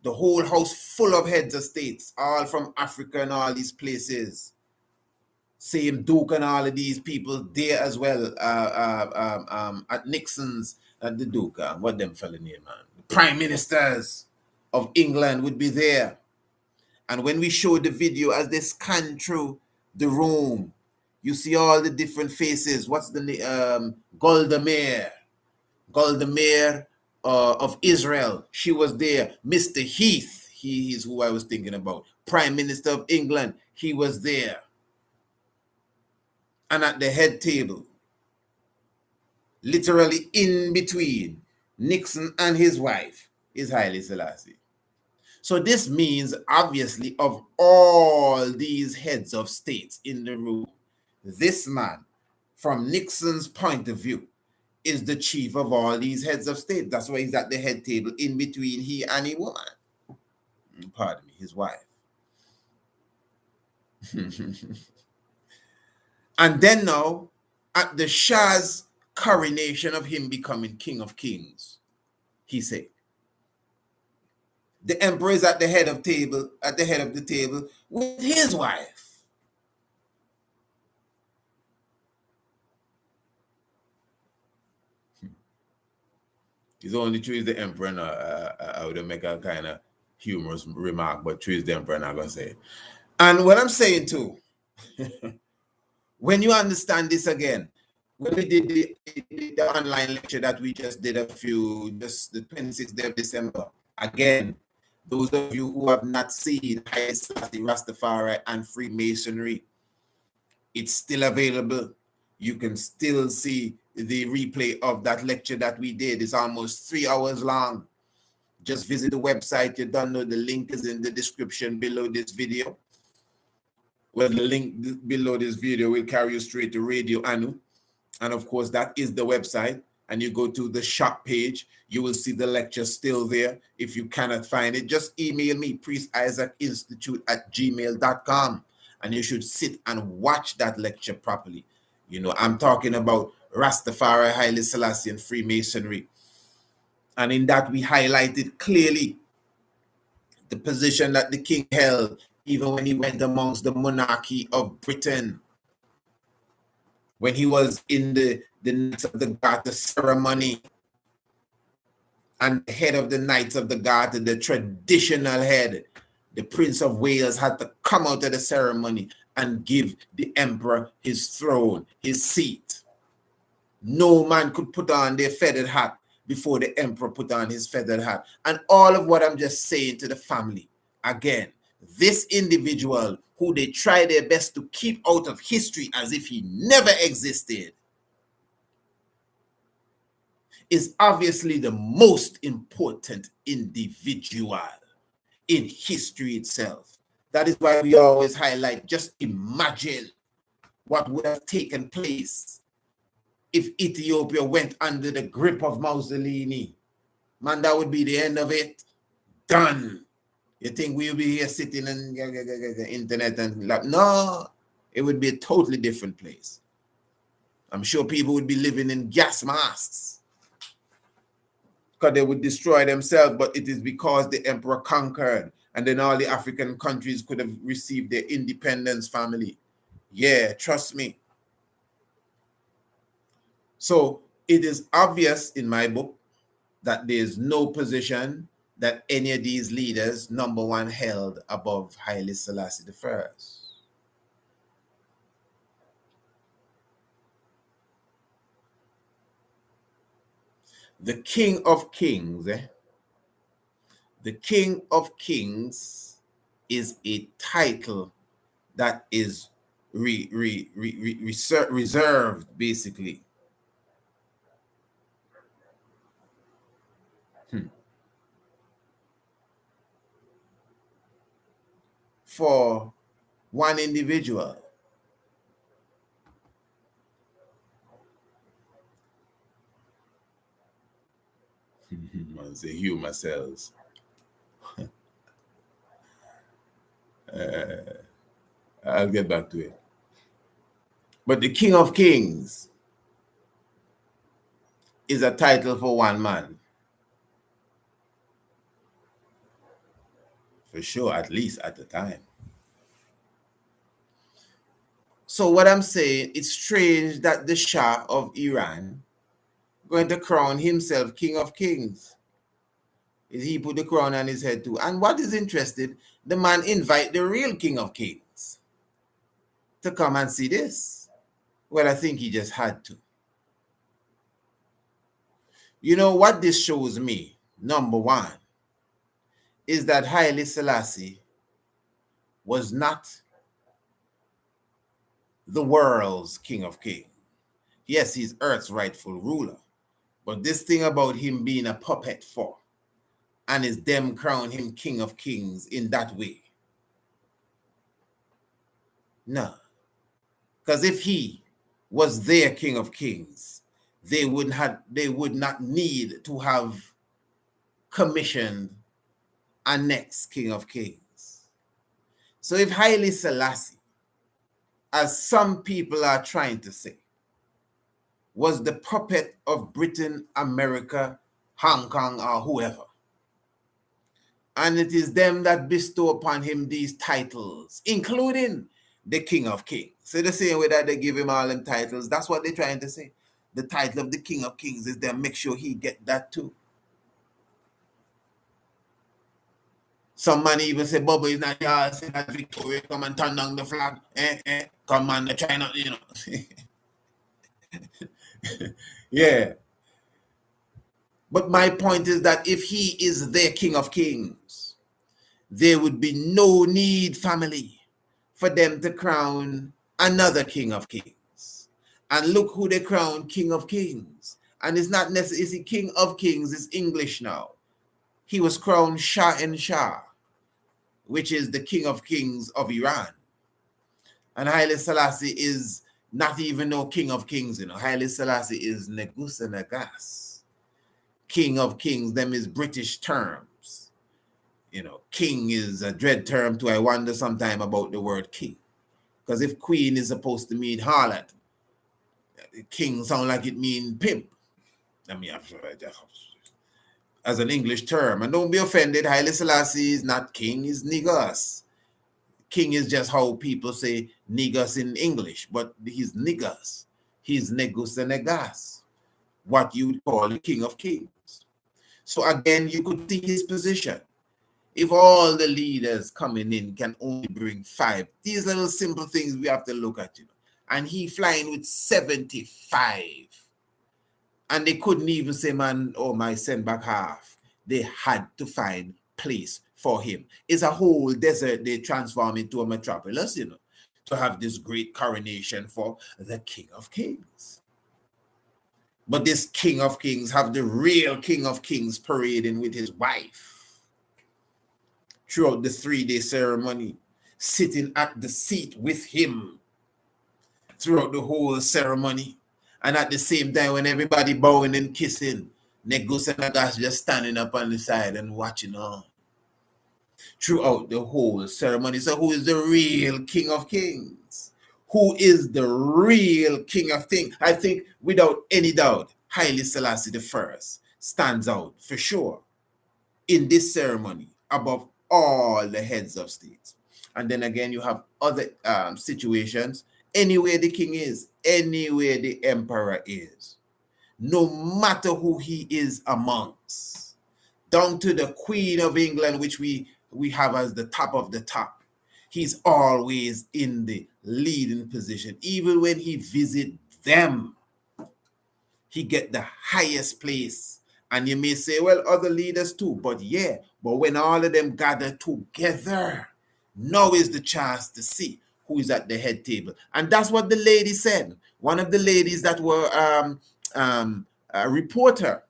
The whole house full of heads of states, all from Africa and all these places. Same Duke and all of these people there as well at Nixon's, at the Duke, what them fella name, man? The prime ministers of England would be there. And when we show the video, as they scan through the room, you see all the different faces. What's the name? Golda Meir of Israel. She was there. Mr. Heath, he is who I was thinking about. Prime Minister of England, he was there. And at the head table, literally in between Nixon and his wife, is Haile Selassie. So this means, obviously, of all these heads of states in the room, this man, from Nixon's point of view, is the chief of all these heads of state. That's why he's at the head table in between he and his woman. Pardon me, his wife. And then now, at the Shah's coronation of him becoming King of Kings, he said, the emperor is at the head of the table with his wife. It's only true is the emperor. I would make a kind of humorous remark, but true is the emperor, not gonna say it. And what I'm saying too, when you understand this again, when we did the online lecture that we just did just the 26th day of December, again, those of you who have not seen Haile Selassie, Rastafari, and Freemasonry, it's still available. You can still see the replay of that lecture that we did. It's almost 3 hours long. Just visit the website. You download. The link is in the description below this video. Well, the link below this video will carry you straight to Radio Anu. And of course, that is the website. And you go to the shop page, you will see the lecture still there. If you cannot find it, just email me, priestisaacinstitute@gmail.com, and you should sit and watch that lecture properly. You know, I'm talking about Rastafari, Haile Selassie, and Freemasonry. And in that, we highlighted clearly the position that the king held, even when he went amongst the monarchy of Britain. When he was in the Knights of the Garter ceremony, and the head of the Knights of the Garter, the traditional head, the Prince of Wales, had to come out of the ceremony and give the emperor his throne, his seat. No man could put on their feathered hat before the emperor put on his feathered hat. And all of what I'm just saying to the family, again, this individual who they try their best to keep out of history as if he never existed, is obviously the most important individual in history itself. That is why we always highlight, just imagine what would have taken place if Ethiopia went under the grip of Mussolini. Man, that would be the end of it. Done. You think we'll be here sitting on the internet and no, it would be a totally different place. I'm sure people would be living in gas masks because they would destroy themselves, but it is because the emperor conquered and then all the African countries could have received their independence, family. Yeah, trust me. So it is obvious in my book that there's no position that any of these leaders, number one, held above Haile Selassie I. The King of Kings, the King of Kings is a title that is reserved, basically, for one individual. The humor cells. I'll get back to it. But the King of Kings is a title for one man. For sure, at least at the time. So what I'm saying, it's strange that the Shah of Iran going to crown himself King of Kings. He put the crown on his head too. And what is interesting, the man invite the real King of Kings to come and see this. Well, I think he just had to. You know what this shows me, number one, is that Haile Selassie was not the world's King of Kings. Yes, he's Earth's rightful ruler. But this thing about him being a puppet for, and is them crown him King of Kings in that way. No. Because if he was their King of Kings, they would not need to have commissioned a next King of Kings. So if Haile Selassie, as some people are trying to say, was the puppet of Britain, America, Hong Kong, or whoever, and it is them that bestow upon him these titles, including the King of Kings. So the same way that they give him all them titles, that's what they're trying to say. The title of the King of Kings is them, make sure he get that too. Some man even say, Bubba is not here, say that Victoria come and turn down the flag. Come on, they're trying to, you know. Yeah. But my point is that if he is their King of Kings, there would be no need, family, for them to crown another King of Kings. And look who they crown King of Kings. And it's not necessarily King of Kings, it's English now. He was crowned Shah, which is the King of Kings of Iran. And Haile Selassie is not even no King of Kings, you know. Haile Selassie is Negusa Nagas. King of Kings, them is British terms. You know, king is a dread term too. I wonder sometime about the word king. Because if queen is supposed to mean harlot, king sound like it mean pimp. I mean, as an English term. And don't be offended, Haile Selassie is not king, he's Negus. King is just how people say Negus in English, but he's Negus. He's Negusa Negas, what you would call the King of Kings. So again, you could see his position. If all the leaders coming in can only bring 5, these little simple things we have to look at, you know. And he flying with 75. And they couldn't even say, man, oh, my send back half. They had to find place for him. It's a whole desert they transform into a metropolis, you know, to have this great coronation for the King of Kings. But this King of Kings have the real King of Kings parading with his wife throughout the 3-day ceremony, sitting at the seat with him throughout the whole ceremony. And at the same time, when everybody bowing and kissing, Negus and Nagas just standing up on the side and watching on throughout the whole ceremony. So who is the real King of Kings? Who is the real King of Kings? I think without any doubt, Haile Selassie I stands out for sure in this ceremony above all the heads of states. And then again, you have other situations. Anywhere the king is, anywhere the emperor is, no matter who he is amongst, down to the Queen of England, which we have as the top of the top, he's always in the leading position. Even when he visit them, he get the highest place. And you may say, well, other leaders too, but when all of them gather together, now is the chance to see who is at the head table. And that's what the lady said. One of the ladies that were a reporter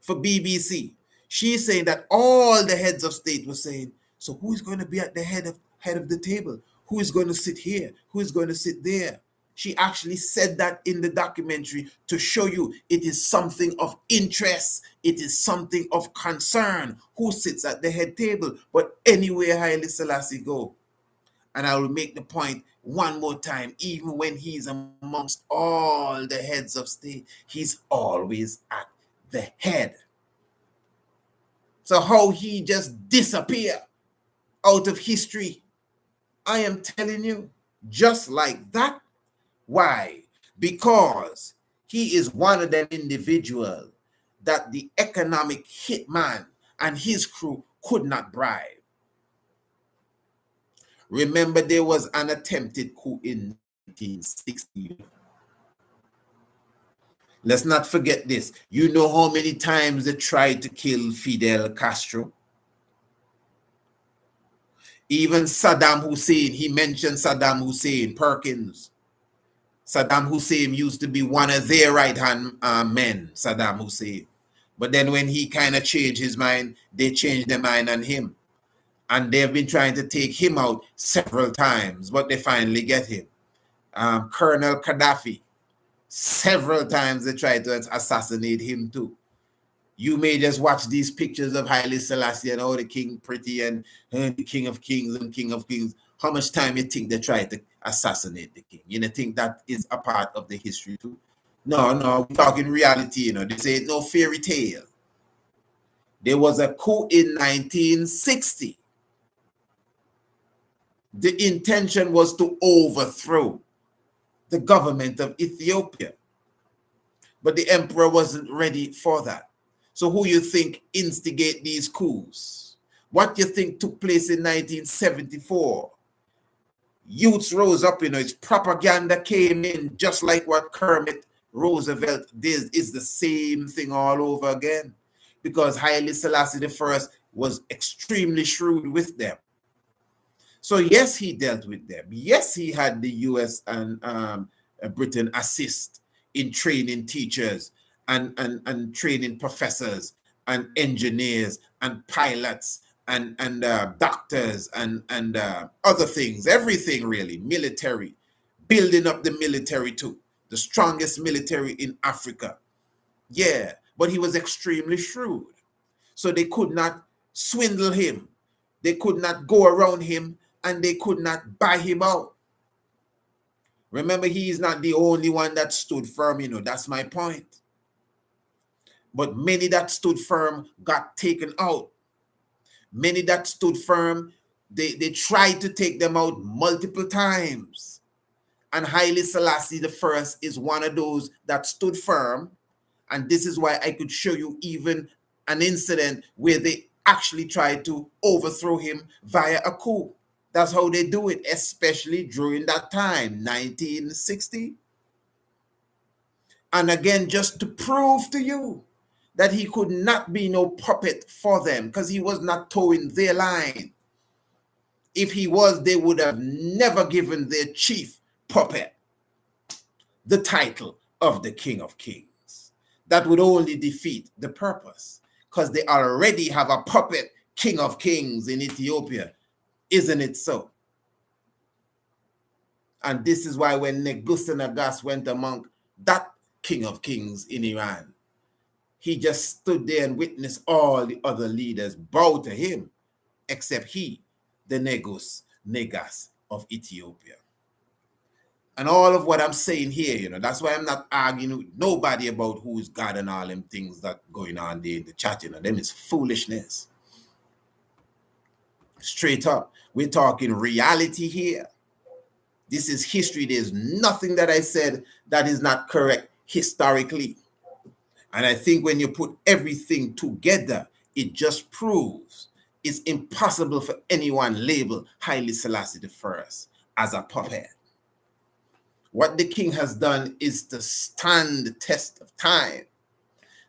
for BBC, she's saying that all the heads of state were saying, so who is going to be at the head of the table? Who is going to sit here? Who is going to sit there? She actually said that in the documentary to show you it is something of interest. It is something of concern. Who sits at the head table? But anywhere Haile Selassie go, and I will make the point one more time, even when he's amongst all the heads of state, he's always at the head. So how he just disappear out of history, I am telling you, just like that. Why? Because he is one of them individuals that the economic hitman and his crew could not bribe. Remember, there was an attempted coup in 1960. Let's not forget this. You know how many times they tried to kill Fidel Castro? Even Saddam Hussein, he mentioned Saddam Hussein, Perkins. Saddam Hussein used to be one of their right-hand men, Saddam Hussein. But then when he kind of changed his mind, they changed their mind on him. And they've been trying to take him out several times, but they finally get him. Colonel Gaddafi, several times they tried to assassinate him too. You may just watch these pictures of Haile Selassie and the king pretty and the king of kings and king of kings. How much time you think they tried to assassinate the king? You know, think that is a part of the history too? No, we're talking reality, They say it's no fairy tale. There was a coup in 1960. The intention was to overthrow the government of Ethiopia. But the emperor wasn't ready for that. So who you think instigate these coups? What you think took place in 1974? Youths rose up, its propaganda came in just like what Kermit Roosevelt did. Is the same thing all over again. Because Haile Selassie I was extremely shrewd with them. So yes, he dealt with them. Yes, he had the US and Britain assist in training teachers and training professors and engineers and pilots and doctors and other things, everything really, military, building up the military too, the strongest military in Africa. Yeah, but he was extremely shrewd. So they could not swindle him. They could not go around him and they could not buy him out. Remember, he is not the only one that stood firm, that's my point. But many that stood firm got taken out. Many that stood firm, they tried to take them out multiple times. And Haile Selassie I is one of those that stood firm. And this is why I could show you even an incident where they actually tried to overthrow him via a coup. That's how they do it, especially during that time, 1960. And again, just to prove to you that he could not be no puppet for them because he was not towing their line. If he was, they would have never given their chief puppet the title of the King of Kings. That would only defeat the purpose because they already have a puppet King of Kings in Ethiopia. Isn't it so? And this is why when Negus Nagas went among that King of Kings in Iran, he just stood there and witnessed all the other leaders bow to him, except he, the Negus Negas of Ethiopia. And all of what I'm saying here, that's why I'm not arguing with nobody about who's God and all them things that going on there in the chat, them is foolishness. Straight up. We're talking reality here. This is history. There's nothing that I said that is not correct historically. And I think when you put everything together, it just proves it's impossible for anyone label Haile Selassie I as a puppet. What the king has done is to stand the test of time.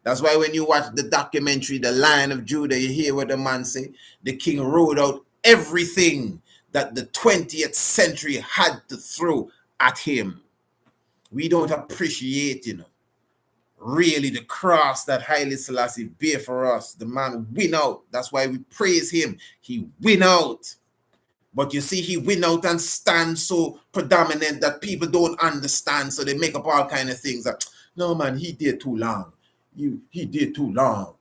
That's why when you watch the documentary, The Lion of Judah, you hear what the man say. The king wrote out everything that the 20th century had to throw at him. We don't appreciate, really the cross that Haile Selassie bear for us. The man win out. That's why we praise him. He win out. But you see, he win out and stand so predominant that people don't understand. So they make up all kind of things. That, no, man, he did too long. He did too long.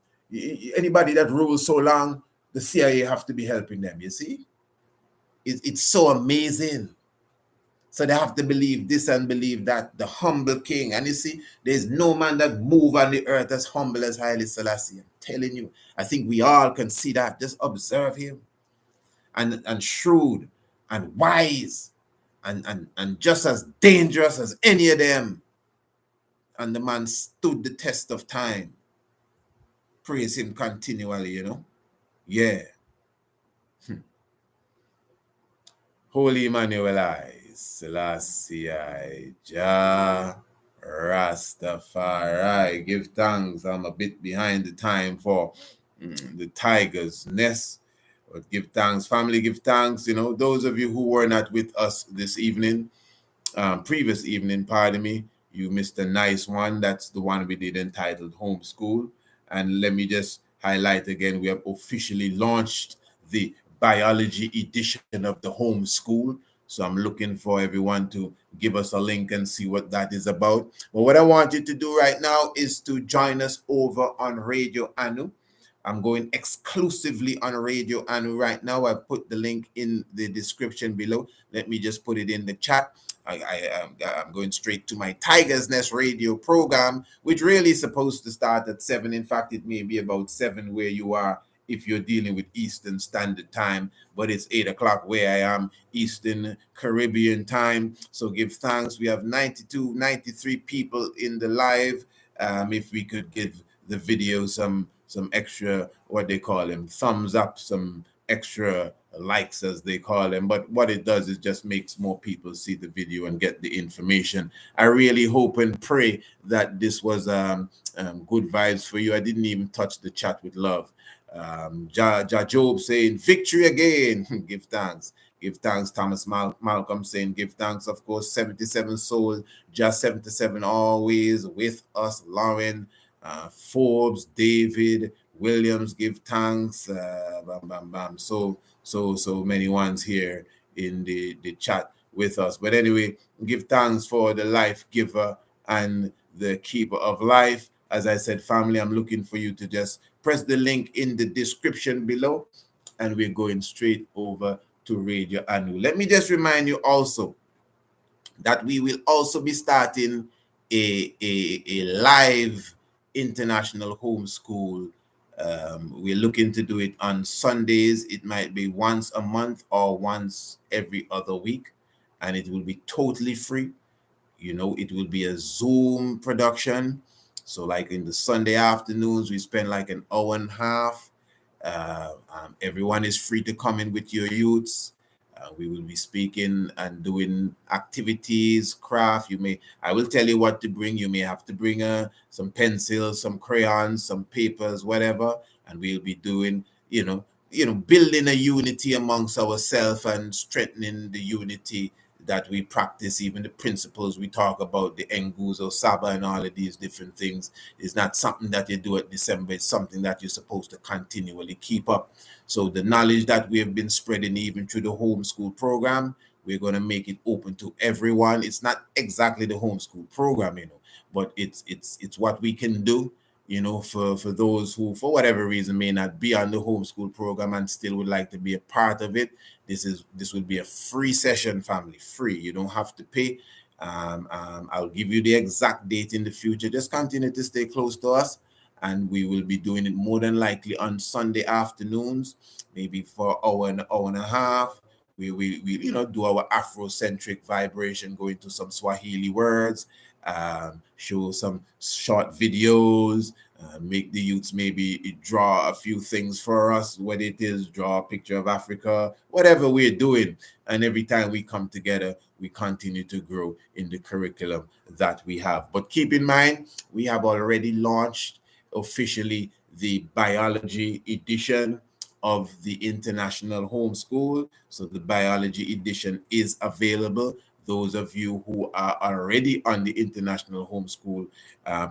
Anybody that rules so long, the CIA have to be helping them, you see? It's so amazing. So they have to believe this and believe that, the humble king. And you see, there's no man that move on the earth as humble as Haile Selassie. I'm telling you, I think we all can see that. Just observe him. And shrewd and wise and just as dangerous as any of them. And the man stood the test of time. Praise him continually, Yeah. Holy Emmanuel I, Selassie I, Jah, Rastafari. Give thanks. I'm a bit behind the time for the Tiger's Nest. But give thanks, family, give thanks. Those of you who were not with us this evening, previous evening, pardon me, you missed a nice one. That's the one we did entitled Homeschool. And let me just highlight again, we have officially launched the biology edition of the Homeschool. So I'm looking for everyone to give us a link and see what that is about. But what I want you to do right now is to join us over on Radio Anu. I'm going exclusively on Radio Anu right now. I've put the link in the description below. Let me just put it in the chat. I'm going straight to my Tiger's Nest radio program, which really is supposed to start at 7. In fact, it may be about 7 where you are if you're dealing with Eastern Standard Time, but it's 8 o'clock where I am, Eastern Caribbean time. So give thanks. We have 93 people in the live. If we could give the video some extra, what they call them, thumbs up, some extra likes as they call them. But what it does is just makes more people see the video and get the information. I really hope and pray that this was good vibes for you. I didn't even touch the chat with love. Job saying victory again. Give thanks. Give thanks. Thomas Malcolm saying give thanks. Of course, 77 soul, just 77 always with us. Lauren, Forbes, David, Williams, give thanks. So many ones here in the chat with us. But anyway, give thanks for the life giver and the keeper of life. As I said, family, I'm looking for you to just press the link in the description below, and we're going straight over to Radio Anu. Let me just remind you also that we will also be starting a live international homeschool. We're looking to do it on Sundays. It might be once a month or once every other week, and it will be totally free. It will be a Zoom production. So like in the Sunday afternoons, we spend like an hour and a half. Everyone is free to come in with your youths. We will be speaking and doing activities, craft. I will tell you what to bring. You may have to bring some pencils, some crayons, some papers, whatever. And we'll be doing, building a unity amongst ourselves and strengthening the unity that we practice. Even the principles we talk about, the Nguzo, Saba, and all of these different things, is not something that you do at December. It's something that you're supposed to continually keep up. So the knowledge that we have been spreading even through the homeschool program, we're going to make it open to everyone. It's not exactly the homeschool program, but it's what we can do, for those who, for whatever reason, may not be on the homeschool program and still would like to be a part of it. This would be a free session, family, free. You don't have to pay. I'll give you the exact date in the future. Just continue to stay close to us, and we will be doing it more than likely on Sunday afternoons, maybe for an hour and a half. We do our Afrocentric vibration, go into some Swahili words, show some short videos, make the youths maybe draw a few things for us, what it is, draw a picture of Africa, whatever we're doing. And every time we come together, we continue to grow in the curriculum that we have. But keep in mind, we have already launched officially the biology edition of the International Homeschool. So the biology edition is available. Those of you who are already on the International Homeschool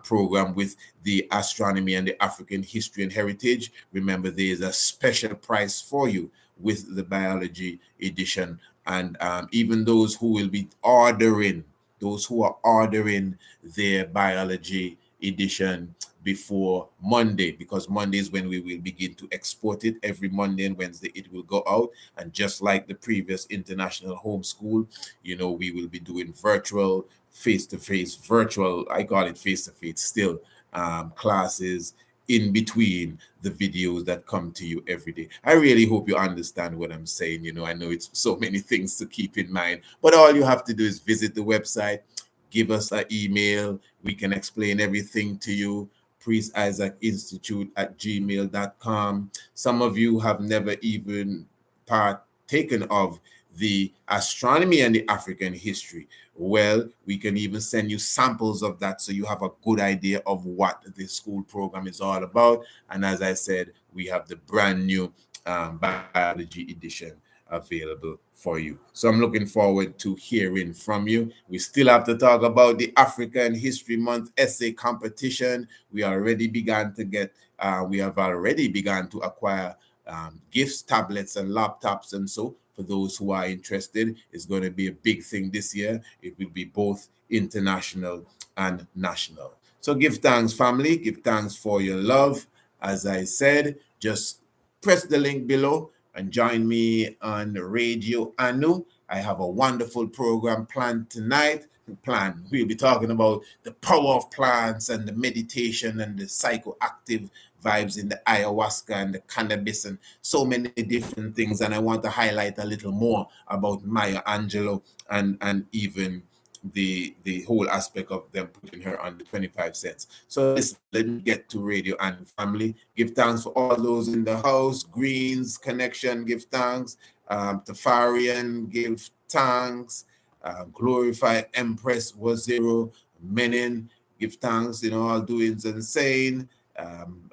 program with the astronomy and the African history and heritage, remember there is a special price for you with the biology edition. And even those who will be ordering, those who are ordering their biology edition before Monday, because Monday is when we will begin to export it. Every Monday and Wednesday it will go out, and just like the previous International Homeschool, we will be doing virtual, face-to-face, virtual, I call it face-to-face still, classes in between the videos that come to you every day. I really hope you understand what I'm saying. I know it's so many things to keep in mind, but all you have to do is visit the website, give us an email. We can explain everything to you. priestisaacinstitute@gmail.com. Some of you have never even partaken of the astronomy and the African history. Well, we can even send you samples of that so you have a good idea of what the school program is all about. And as I said, we have the brand new biology edition available for you. So I'm looking forward to hearing from you. We still have to talk about the African History Month essay competition. We have already begun to acquire gifts, tablets, and laptops. And so for those who are interested, it's going to be a big thing this year. It will be both international and national. So give thanks, family. Give thanks for your love. As I said, just press the link below and join me on Radio Anu. I have a wonderful program planned tonight. We'll be talking about the power of plants and the meditation and the psychoactive vibes in the ayahuasca and the cannabis and so many different things. And I want to highlight a little more about Maya Angelou and even the whole aspect of them putting her on the 25 cents. So listen, let me get to Radio and family. Give thanks for all those in the house. Greens Connection, give thanks. Tafarian, give thanks. Glorify Empress was zero. Menin, give thanks. All doings and saying.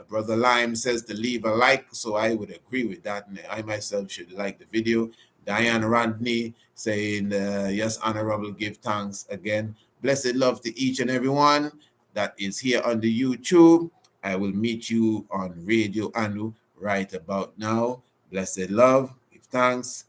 Brother Lime says to leave a like, so I would agree with that. And I myself should like the video. Diane Randney saying, yes, honorable, give thanks again. Blessed love to each and everyone that is here on the YouTube. I will meet you on Radio Anu right about now. Blessed love, give thanks.